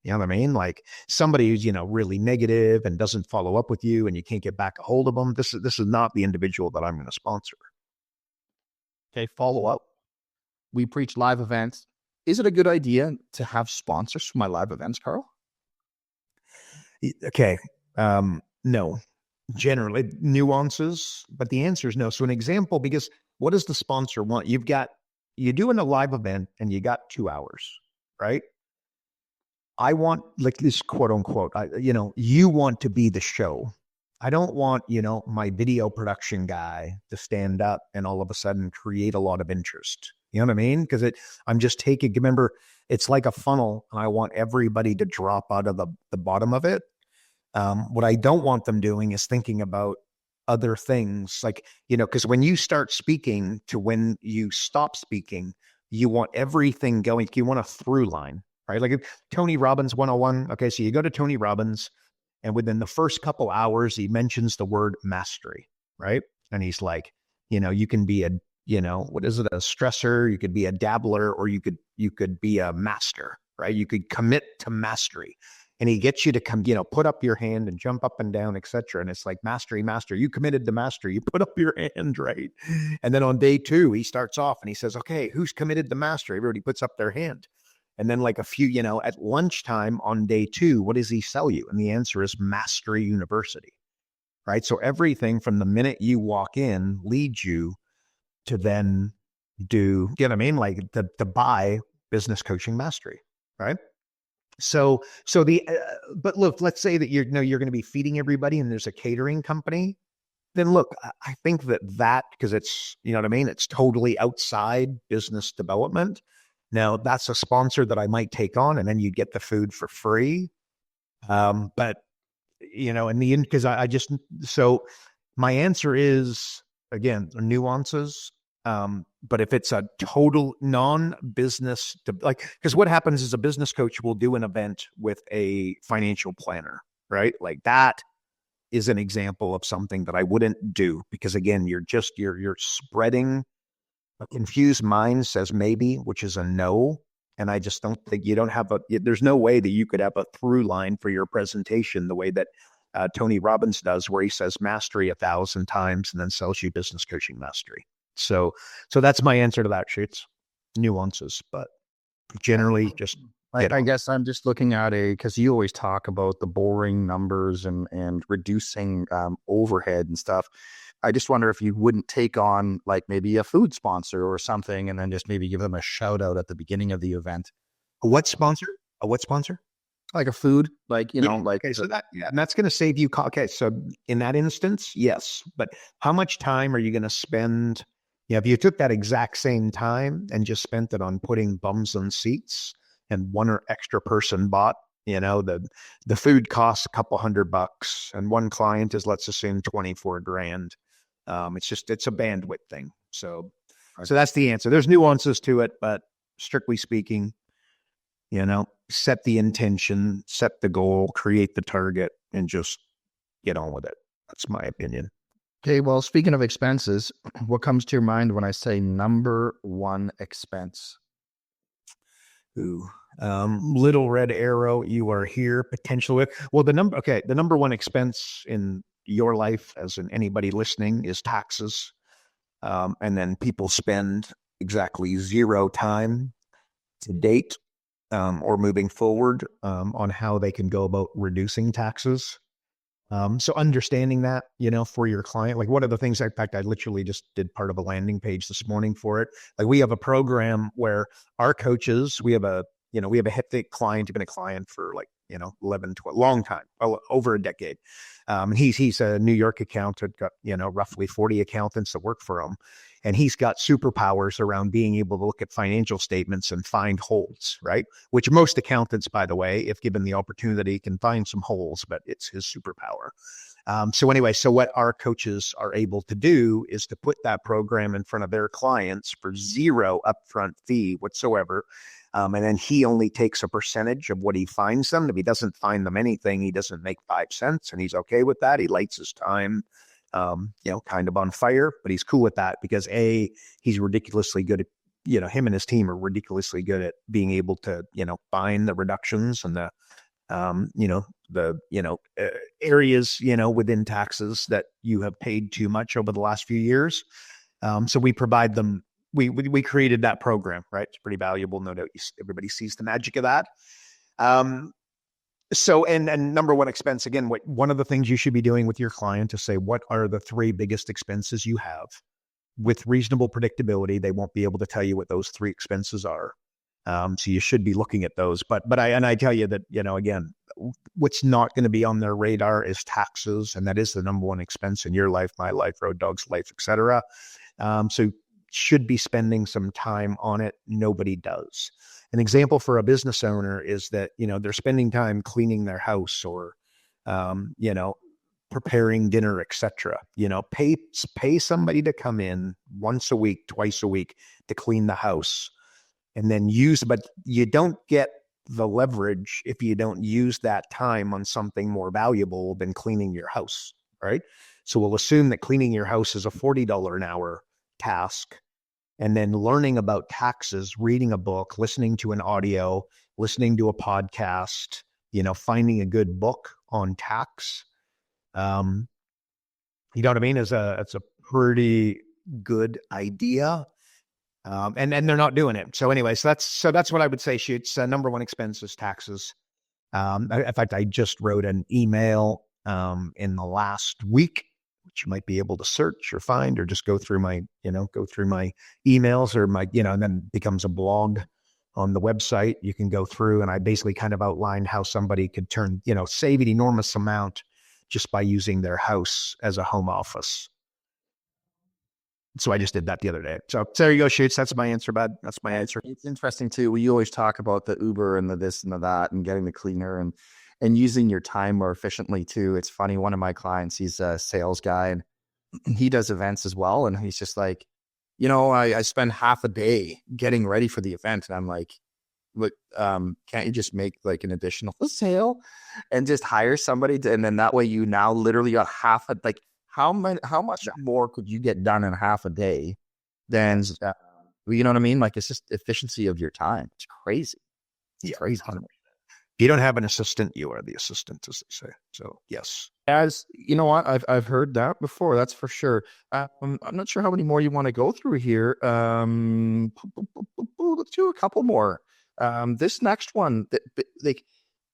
You know what I mean? Like somebody who's, really negative and doesn't follow up with you and you can't get back a hold of them. This is not the individual that I'm going to sponsor. Okay. Follow up. We preach live events. Is it a good idea to have sponsors for my live events, Carl? Okay. No. Generally nuances, but the answer is no. So an example, because what does the sponsor want? You're doing a live event and you got 2 hours. right? I want, like this quote unquote, you want to be the show. I don't want, my video production guy to stand up and all of a sudden create a lot of interest. You know what I mean? Because I'm just remember, it's like a funnel, and I want everybody to drop out of the bottom of it. What I don't want them doing is thinking about other things, like, because when you start speaking to when you stop speaking, you want everything going. You want a through line, right? Like Tony Robbins 101. Okay, so you go to Tony Robbins, and within the first couple hours, he mentions the word mastery, right? And he's like, you can be a, what is it, a stressor? You could be a dabbler, or you could be a master, right? You could commit to mastery. And he gets you to come, put up your hand and jump up and down, etc. And it's like mastery, master. You committed to mastery. You put up your hand, right? And then on day 2, he starts off and he says, okay, who's committed to mastery? Everybody puts up their hand. And then like a few, at lunchtime on day 2, what does he sell you? And the answer is Mastery University, right? So everything from the minute you walk in leads you to then do, you know what I mean? Like to buy business coaching mastery, right? So but look, let's say that you're going to be feeding everybody and there's a catering company. Then look, I think that because it's, you know what I mean? It's totally outside business development. Now that's a sponsor that I might take on, and then you get the food for free. But in the end, because so my answer is, again, nuances. But if it's a total non-business, because what happens is a business coach will do an event with a financial planner, right? Like that is an example of something that I wouldn't do, because again, you're spreading. A confused mind says maybe, which is a no. And I just don't think there's no way that you could have a through line for your presentation the way that Tony Robbins does, where he says mastery 1,000 times and then sells you business coaching mastery. So that's my answer to that. Shoots nuances, but generally just. I guess I'm just looking at because you always talk about the boring numbers and reducing overhead and stuff. I just wonder if you wouldn't take on like maybe a food sponsor or something, and then just maybe give them a shout out at the beginning of the event. A what sponsor? Like a food, like, like. Okay, so and that's going to save you. Okay, so in that instance, yes. But how much time are you going to spend? If you took that exact same time and just spent it on putting bums on seats, and one or extra person bought, the food costs a couple $100, and one client is, let's assume, $24,000. It's a bandwidth thing. So that's the answer. There's nuances to it, but strictly speaking, set the intention, set the goal, create the target, and just get on with it. That's my opinion. Okay, well, speaking of expenses, what comes to your mind when I say number one expense? Ooh, little red arrow, you are here potentially. Well, the number one expense in your life, as in anybody listening, is taxes. And then people spend exactly 0 time to date or moving forward on how they can go about reducing taxes. So understanding that, for your client, like one of the things, in fact, I literally just did part of a landing page this morning for it. Like we have a program where our coaches, we have a hectic client, been a client for 11, 12, long time, over a decade. He's a New York accountant, got, roughly 40 accountants that work for him. And he's got superpowers around being able to look at financial statements and find holes, right? Which most accountants, by the way, if given the opportunity, can find some holes, but it's his superpower. So what our coaches are able to do is to put that program in front of their clients for 0 upfront fee whatsoever. And then he only takes a percentage of what he finds them. If he doesn't find them anything, he doesn't make 5 cents, and he's okay with that. He lights his time, kind of on fire, but he's cool with that because he's ridiculously good at, him and his team are ridiculously good at being able to, find the reductions and the, areas, within taxes that you have paid too much over the last few years. So we provide them. We created that program, right? It's pretty valuable. No doubt everybody sees the magic of that. So, and number one expense, again, one of the things you should be doing with your client is say, what are the 3 biggest expenses you have? With reasonable predictability, they won't be able to tell you what those 3 expenses are. So you should be looking at those. But I tell you that, again, what's not going to be on their radar is taxes, and that is the number one expense in your life, my life, road dog's life, etc. So should be spending some time on it. Nobody does. An example for a business owner is that, they're spending time cleaning their house or, preparing dinner, etc. Pay somebody to come in once a week, twice a week to clean the house, and then but you don't get the leverage if you don't use that time on something more valuable than cleaning your house, right? So we'll assume that cleaning your house is a $40 an hour task, and then learning about taxes, reading a book, listening to an audio, listening to a podcast, finding a good book on tax. You know what I mean? It's a pretty good idea. And they're not doing it. So anyway, so that's what I would say, Shoots. Number one expense is taxes. In fact, I just wrote an email in the last week, which you might be able to search or find, or just go through my emails or and then it becomes a blog on the website. You can go through, and I basically kind of outlined how somebody could save an enormous amount just by using their house as a home office. So I just did that the other day. So there you go, Shoots. That's my answer, bud. That's my answer. It's interesting too. We always talk about the Uber and the this and the that and getting the cleaner and using your time more efficiently too. It's funny. One of my clients, he's a sales guy and he does events as well. And he's just like, I spend half a day getting ready for the event. And I'm like, look, can't you just make like an additional sale and just hire somebody and then that way you now literally got half how much more could you get done in half a day than, you know what I mean? Like, it's just efficiency of your time. It's crazy. It's crazy. If you don't have an assistant, you are the assistant, as they say. So yes. As you know what, I've heard that before. That's for sure. I'm not sure how many more you want to go through here. Let's do a couple more. This next one, like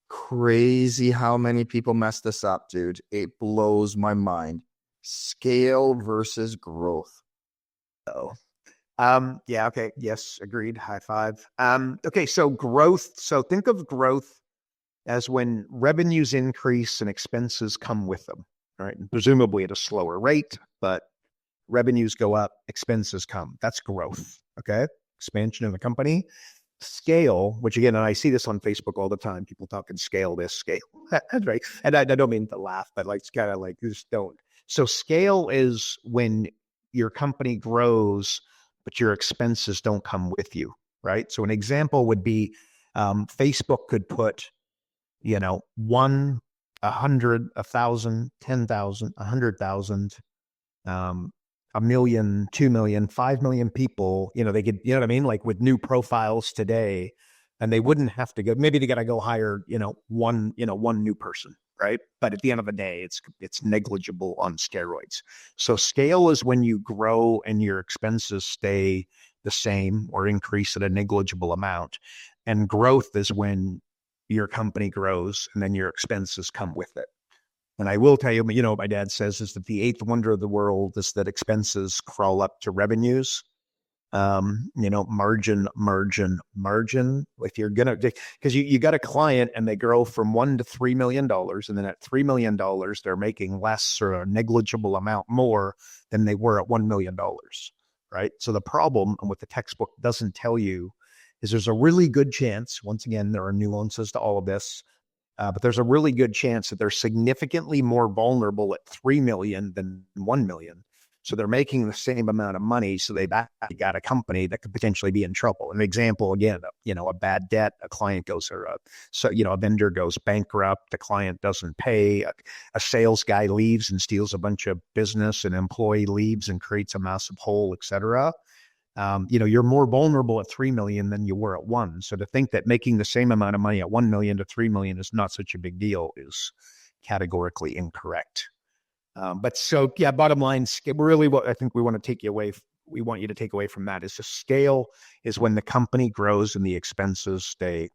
crazy how many people mess this up, dude. It blows my mind. Scale versus growth. Yeah. Okay. Yes. Agreed. High five. Okay. So growth. So think of growth as when revenues increase and expenses come with them. All right. And presumably at a slower rate, but revenues go up, expenses come. That's growth. Okay. Expansion of the company. Scale, which again, and I see this on Facebook all the time. People talking scale this, scale. That's right. And I don't mean to laugh, but it's kind of like, just don't. So scale is when your company grows, but your expenses don't come with you, right? So an example would be Facebook could put, 1, 100, 1,000, 10,000, 100,000, 1,000,000, 2,000,000, 5,000,000 people, they could, you know what I mean? Like with new profiles today, and they wouldn't have to go, maybe they got to go hire, one new person, right? But at the end of the day, it's negligible on steroids. So scale is when you grow and your expenses stay the same or increase at a negligible amount. And growth is when your company grows and then your expenses come with it. And I will tell you, what my dad says is that the eighth wonder of the world is that expenses crawl up to revenues. Margin. If you're going to, because you got a client and they grow from $1 to $3 million. And then at $3 million, they're making less or a negligible amount more than they were at $1 million. Right. So the problem, and what the textbook doesn't tell you, is there's a really good chance, once again, there are nuances to all of this, but there's a really good chance that they're significantly more vulnerable at 3 million than 1 million. So they're making the same amount of money. So they've got a company that could potentially be in trouble. An example, again, a bad debt, a client goes, a vendor goes bankrupt, the client doesn't pay, a sales guy leaves and steals a bunch of business, an employee leaves and creates a massive hole, et cetera. You're more vulnerable at 3 million than you were at 1. So to think that making the same amount of money at 1 million to 3 million is not such a big deal is categorically incorrect. Bottom line, really what I think we want you to take away from that is just scale is when the company grows and the expenses stay,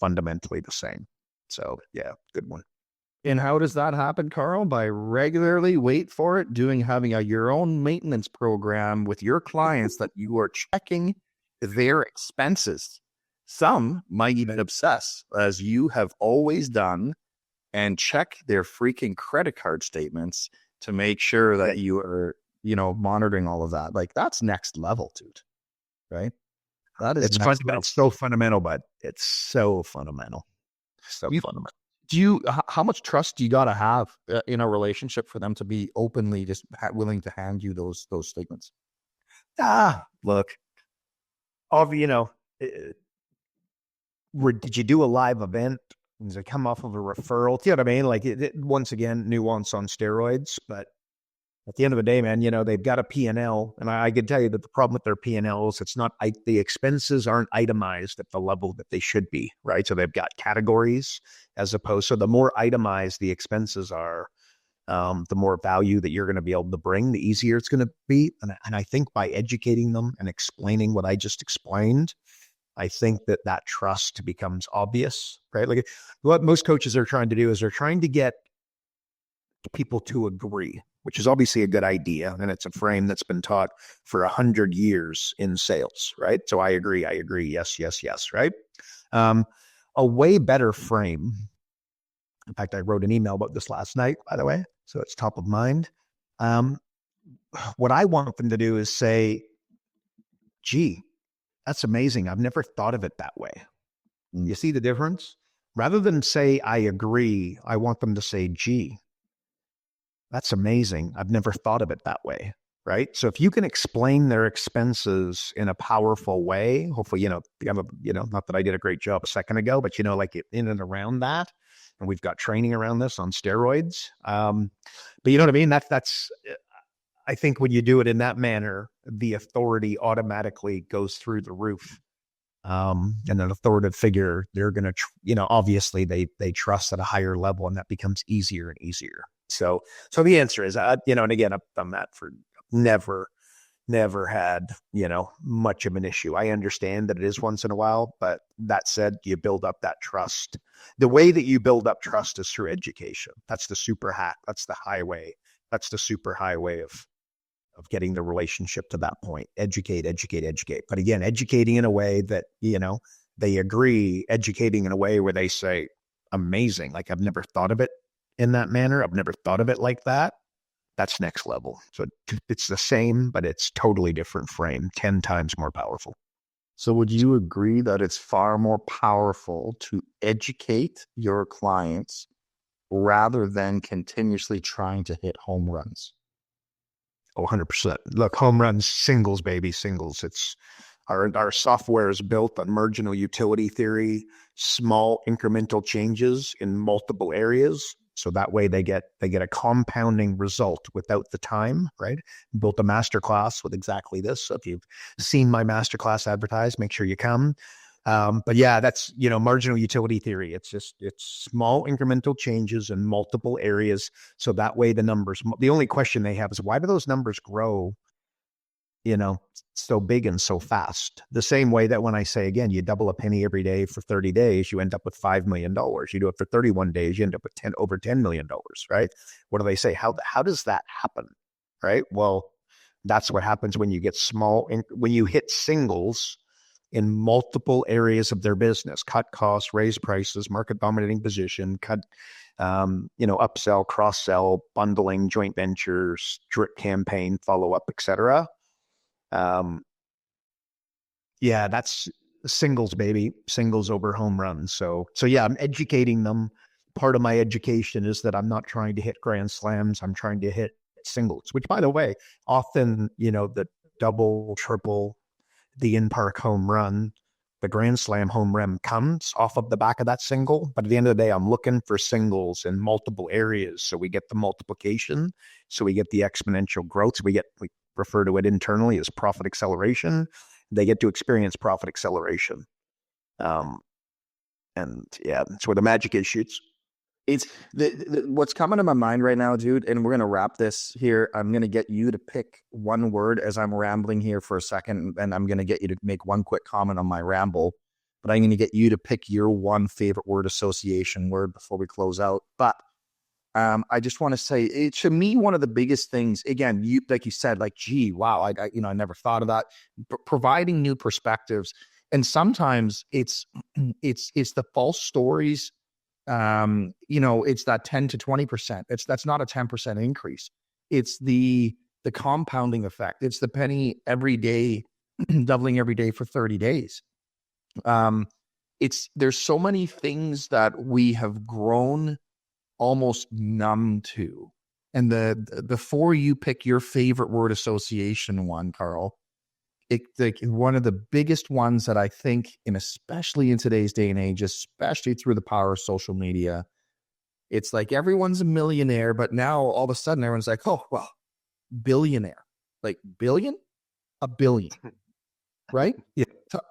fundamentally the same. So yeah, good one. And how does that happen, Carl? By regularly, wait for it, having your own maintenance program with your clients that you are checking their expenses. Some might even obsess, as you have always done, and check their freaking credit card statements to make sure that you are, monitoring all of that. Like, that's next level, dude. Right? That is It's fun. It's so fundamental, bud. It's so fundamental. So fundamental. How much trust do you got to have in a relationship for them to be openly just willing to hand you those statements? Look, did you do a live event? Does it come off of a referral? Do you know what I mean? Like, once again, nuance on steroids. But at the end of the day, man, they've got a P&L. And I can tell you that the problem with their P&Ls, it's not, the expenses aren't itemized at the level that they should be, right? So they've got categories as opposed. So the more itemized the expenses are, the more value that you're going to be able to bring, the easier it's going to be. And I think by educating them and explaining what I just explained, I think that trust becomes obvious, right? Like, what most coaches are trying to do is they're trying to get people to agree, which is obviously a good idea. And it's a frame that's been taught for 100 years in sales, right? So I agree. Yes, yes, yes, right? A way better frame. In fact, I wrote an email about this last night, by the way, so it's top of mind. What I want them to do is say, gee, that's amazing. I've never thought of it that way. You see the difference? Rather than say, I agree, I want them to say, gee, that's amazing. I've never thought of it that way, right? So if you can explain their expenses in a powerful way, hopefully, you have not that I did a great job a second ago, but like in and around that, and we've got training around this on steroids. But you know what I mean? That's I think when you do it in that manner, the authority automatically goes through the roof. And an authoritative figure, they're going to, obviously they trust at a higher level, and that becomes easier and easier. So the answer is, and again, I've done that for never had, much of an issue. I understand that it is once in a while, but that said, you build up that trust. The way that you build up trust is through education. That's the super hack. That's the highway. That's the super highway of getting the relationship to that point. Educate. But again, educating in a way that, they agree, educating in a way where they say, amazing. Like, I've never thought of it in that manner. I've never thought of it like that. That's next level. So it's the same, but it's totally different frame, 10 times more powerful. So would you agree that it's far more powerful to educate your clients rather than continuously trying to hit home runs? Oh, 100%. Look, home runs, singles, baby, singles. It's our software is built on marginal utility theory, small incremental changes in multiple areas. So that way they get a compounding result without the time, right? Built a masterclass with exactly this. So if you've seen my masterclass advertised, make sure you come. But yeah, that's, marginal utility theory. It's small incremental changes in multiple areas. So that way the only question they have is, why do those numbers grow, so big and so fast? The same way that when I say, again, you double a penny every day for 30 days, you end up with $5 million. You do it for 31 days, you end up with over $10 million, right? What do they say? How does that happen? Right? Well, that's what happens when you get when you hit singles in multiple areas of their business: cut costs, raise prices, market dominating position, cut, upsell, cross-sell, bundling, joint ventures, drip campaign, follow-up, etc. Yeah, that's singles, baby. Singles over home runs. So yeah, I'm educating them. Part of my education is that I'm not trying to hit grand slams. I'm trying to hit singles, which, by the way, often, the double, triple, the in-park home run, the grand slam home run comes off of the back of that single. But at the end of the day, I'm looking for singles in multiple areas. So we get the multiplication. So we get the exponential growth. So we refer to it internally as profit acceleration. They get to experience profit acceleration. And yeah, that's where the magic is, shoots. It's what's coming to my mind right now, dude, and we're going to wrap this here. I'm going to get you to pick one word as I'm rambling here for a second, and I'm going to get you to make one quick comment on my ramble, but I'm going to get you to pick your one favorite word association word before we close out. But I just want to say, to me, one of the biggest things, again, like you said, like, gee, wow, I never thought of that. Providing new perspectives, and sometimes it's the false stories. It's that 10 to 20%. That's not a 10% increase. It's the compounding effect. It's the penny every day, doubling every day for 30 days. There's so many things that we have grown almost numb to. And before you pick your favorite word association one, Carl, one of the biggest ones that I think, especially in today's day and age, especially through the power of social media, it's like everyone's a millionaire, but now all of a sudden everyone's like, oh, well, billionaire. Like billion? A billion. Right? Yeah.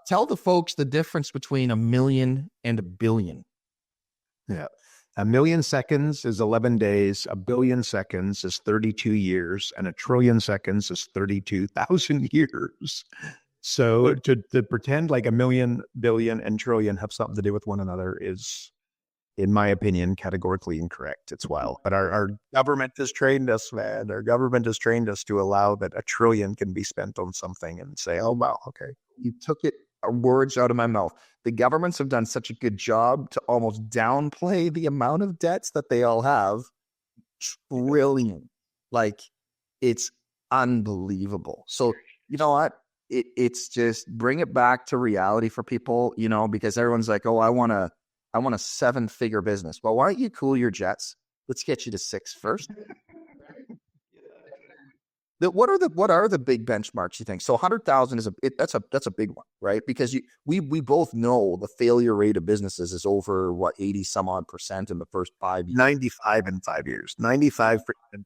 Tell the folks the difference between a million and a billion. Yeah. A million seconds is 11 days. A billion seconds is 32 years. And a trillion seconds is 32,000 years. So to pretend like a million, billion, and trillion have something to do with one another is, in my opinion, categorically incorrect. It's wild. But our government has trained us, man. Our government has trained us to allow that a trillion can be spent on something and say, oh, wow, okay. You took words out of my mouth. The governments have done such a good job to almost downplay the amount of debts that they all have. Trillion. Like, it's unbelievable. So, you know what? It's just bring it back to reality for people, because everyone's like, oh, I want a 7-figure business. Well, why don't you cool your jets? Let's get you to 6 first. What are the big benchmarks you think? So 100,000 that's a big one, right? Because we both know the failure rate of businesses is over 80 some odd % in the first 5 years. 95 in 5 years. 95%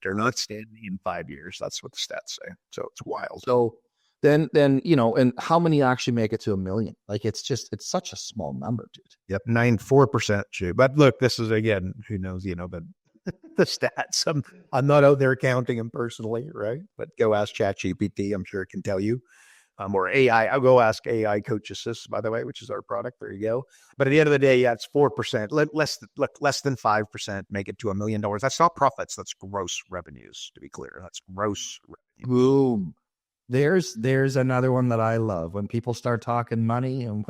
are not standing in 5 years. That's what the stats say. So it's wild. So then and how many actually make it to a million? Like it's such a small number, dude. Yep, 94%. But look, this is again, who knows, but the stats. I'm not out there counting them personally, right? But go ask ChatGPT. I'm sure it can tell you. Or AI. I'll go ask AI Coach Assist, by the way, which is our product. There you go. But at the end of the day, yeah, it's 4%. Less than 5% make it to $1 million. That's not profits. That's gross revenues, to be clear. That's gross revenue. Boom. There's another one that I love when people start talking money and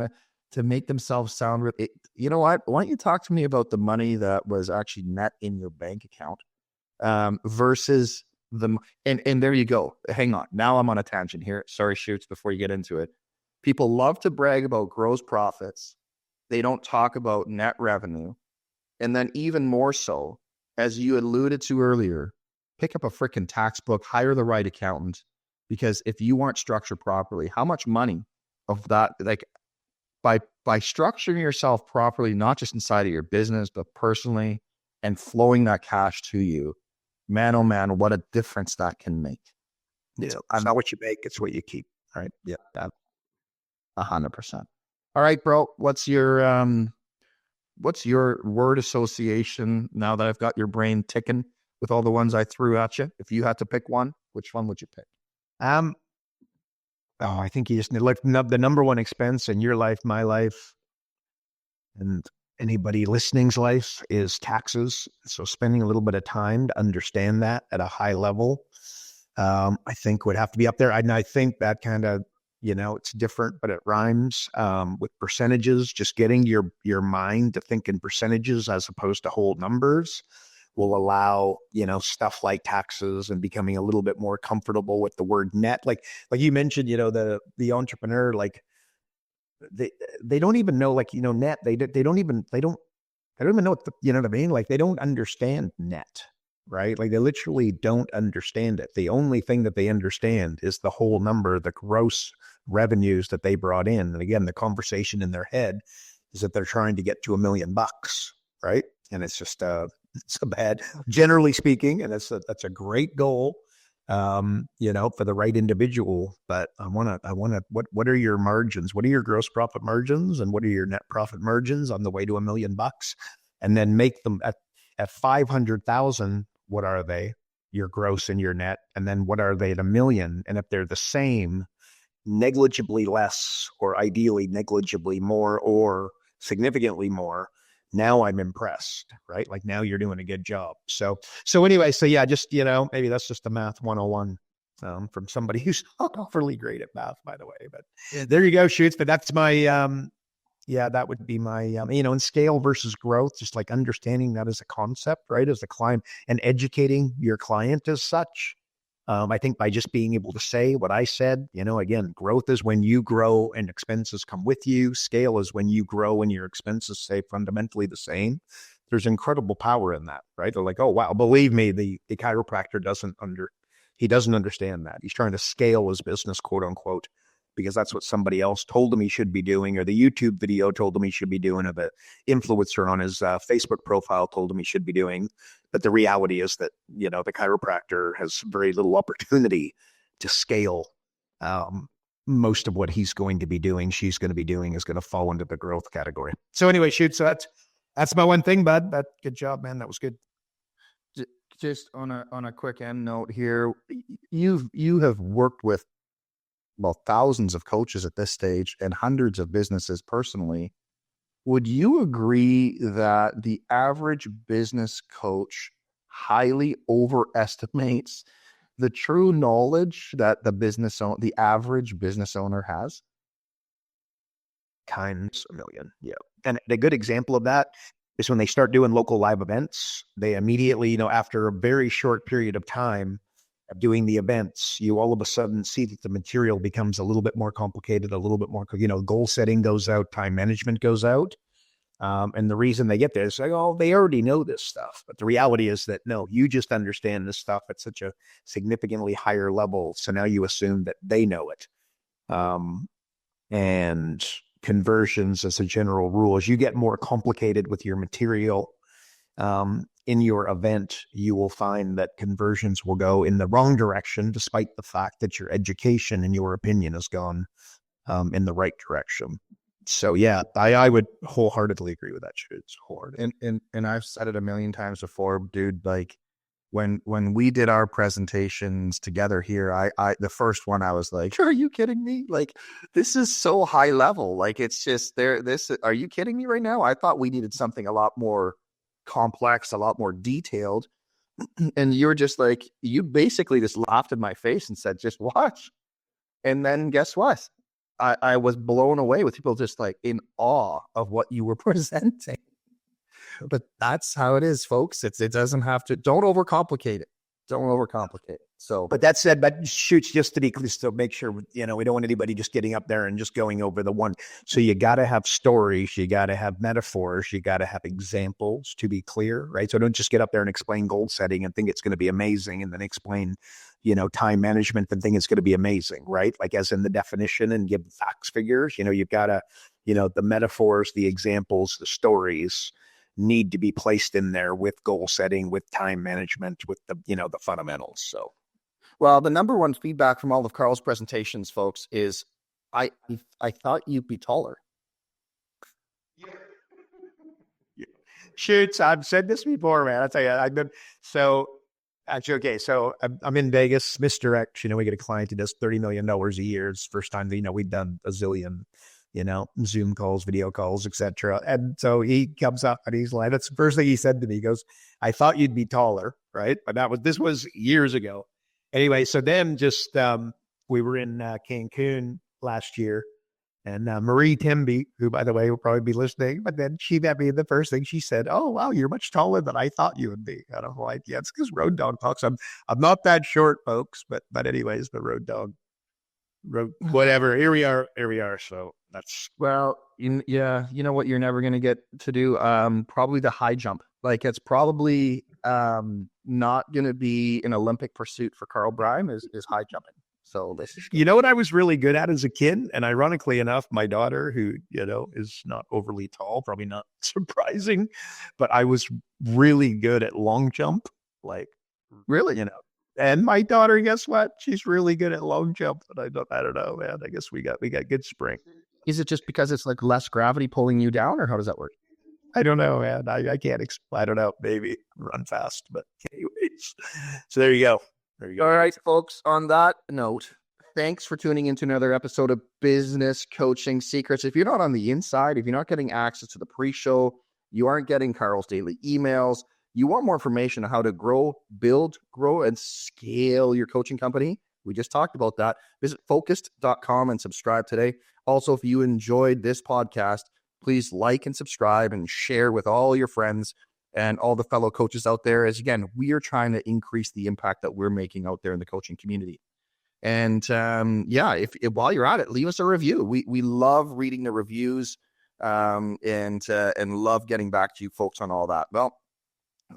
to make themselves sound. You know what? Why don't you talk to me about the money that was actually net in your bank account versus and there you go. Hang on. Now I'm on a tangent here. Sorry, Shoots, before you get into it. People love to brag about gross profits. They don't talk about net revenue. And then even more so, as you alluded to earlier, pick up a freaking tax book, hire the right accountant. Because if you aren't structured properly, how much money of that, like by structuring yourself properly, not just inside of your business, but personally, and flowing that cash to you, man, oh man, what a difference that can make. Yeah, it's not what you make, it's what you keep. Right. Yeah. 100%. All right, bro. What's your word association now that I've got your brain ticking with all the ones I threw at you? If you had to pick one, which one would you pick? I think you just need the number one expense in your life, my life, and anybody listening's life is taxes. So spending a little bit of time to understand that at a high level, I think would have to be up there. And I think that kind of, it's different, but it rhymes with percentages. Just getting your mind to think in percentages as opposed to whole numbers will allow, stuff like taxes and becoming a little bit more comfortable with the word net. Like you mentioned, the entrepreneur, like they don't even know, net. They don't even know what what I mean? Like they don't understand net, right? Like they literally don't understand it. The only thing that they understand is the whole number, the gross revenues that they brought in. And again, the conversation in their head is that they're trying to get to $1 million, right? And it's just it's a bad, generally speaking, and that's a great goal, for the right individual. But I want to, what are your margins? What are your gross profit margins, and what are your net profit margins on the way to $1 million? And then make them at 500,000. What are they? Your gross and your net, and then what are they at $1 million? And if they're the same, negligibly less, or ideally negligibly more, or significantly more, now I'm impressed, right? Like now you're doing a good job. So anyway, so yeah, just, maybe that's just a math 101 from somebody who's not overly great at math, by the way, but there you go, Shoots. But that's my, yeah, that would be my, and scale versus growth, just like understanding that as a concept, right? As a client and educating your client as such. I think by just being able to say what I said, again, growth is when you grow and expenses come with you. Scale is when you grow and your expenses stay fundamentally the same. There's incredible power in that, right? They're like, oh, wow, believe me, the chiropractor doesn't understand that. He's trying to scale his business, quote unquote, because that's what somebody else told him he should be doing, or the YouTube video told him he should be doing, or the influencer on his Facebook profile told him he should be doing. But the reality is that, the chiropractor has very little opportunity to scale. Most of what he's going to be doing, she's going to be doing, is going to fall into the growth category. So anyway, Shoot, so that's my one thing, bud. But good job, man. That was good. Just on a quick end note here, you have worked with, well, thousands of coaches at this stage and hundreds of businesses personally. Would you agree that the average business coach highly overestimates the true knowledge that the average business owner has? Times a million. Yeah. And a good example of that is when they start doing local live events. They immediately, after a very short period of time of doing the events, you all of a sudden see that the material becomes a little bit more complicated, a little bit more, goal setting goes out, time management goes out. And the reason they get there is like, oh, they already know this stuff. But the reality is that, no, you just understand this stuff at such a significantly higher level. So now you assume that they know it. And conversions, as a general rule, as you get more complicated with your material, in your event, you will find that conversions will go in the wrong direction, despite the fact that your education, in your opinion, has gone in the right direction. So yeah, I would wholeheartedly agree with that. It's wholehearted. And I've said it a million times before, dude. Like when we did our presentations together here, I the first one I was like, "Are you kidding me? Like this is so high level. Like it's just there. Are you kidding me right now? I thought we needed something a lot more complex, a lot more detailed." And you were just like, you basically just laughed in my face and said, "Just watch." And then guess what? I was blown away with people just like in awe of what you were presenting. But that's how it is, folks. It doesn't have to. Don't overcomplicate it. Don't overcomplicate it. So, but that said, but Shoots, just to be clear, so make sure, we don't want anybody just getting up there and just going over the one. So you got to have stories, you got to have metaphors, you got to have examples to be clear, right? So don't just get up there and explain goal setting and think it's going to be amazing, and then explain, time management and think it's going to be amazing, right? Like as in the definition, and give facts, figures. You've got to, the metaphors, the examples, the stories need to be placed in there with goal setting, with time management, with the, the fundamentals. So. Well, the number one feedback from all of Karl's presentations, folks, is I thought you'd be taller. Shoots, I've said this before, man. I'll tell you, I've been so actually okay. So I'm in Vegas, Misdirect. We get a client who does $30 million a year. It's the first time that we've done a zillion, Zoom calls, video calls, etc. And so he comes up and he's like, that's the first thing he said to me. He goes, "I thought you'd be taller," right? But this was years ago. Anyway, so then just we were in Cancun last year, and Marie Timby, who, by the way, will probably be listening, but then she met me, the first thing she said, "Oh, wow, you're much taller than I thought you would be." And I'm like, yeah, it's because Road Dog talks. I'm not that short, folks, but anyways, the Road Dog, whatever. Here we are. So that's, well, you know what you're never going to get to do? Probably the high jump. Like it's probably not going to be an Olympic pursuit for Karl Bryan is high jumping. So this is, what I was really good at as a kid, and ironically enough, my daughter, who, is not overly tall, probably not surprising, but I was really good at long jump. Like really, and my daughter, guess what? She's really good at long jump. But I don't know, man. I guess we got good spring. Is it just because it's like less gravity pulling you down, or how does that work? I don't know, man. I can't explain. I don't know. Maybe run fast, but anyways. So there you go. All right, folks. On that note, thanks for tuning into another episode of Business Coaching Secrets. If you're not on the inside, if you're not getting access to the pre-show, You aren't getting Carl's daily emails. You want more information on how to grow, build, grow, and scale your coaching company? We just talked about that. Visit focused.com and subscribe today. Also, if you enjoyed this podcast, please like and subscribe and share with all your friends and all the fellow coaches out there. As again, we are trying to increase the impact that we're making out there in the coaching community. And if while you're at it, leave us a review. We love reading the reviews and love getting back to you folks on all that. Well,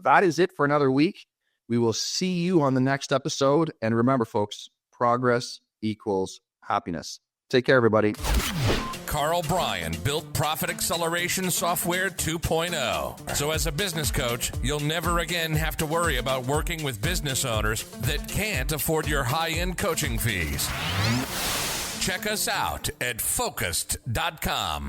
that is it for another week. We will see you on the next episode. And remember, folks, progress equals happiness. Take care, everybody. Karl Bryan built Profit Acceleration Software 2.0. So as a business coach, you'll never again have to worry about working with business owners that can't afford your high-end coaching fees. Check us out at focused.com.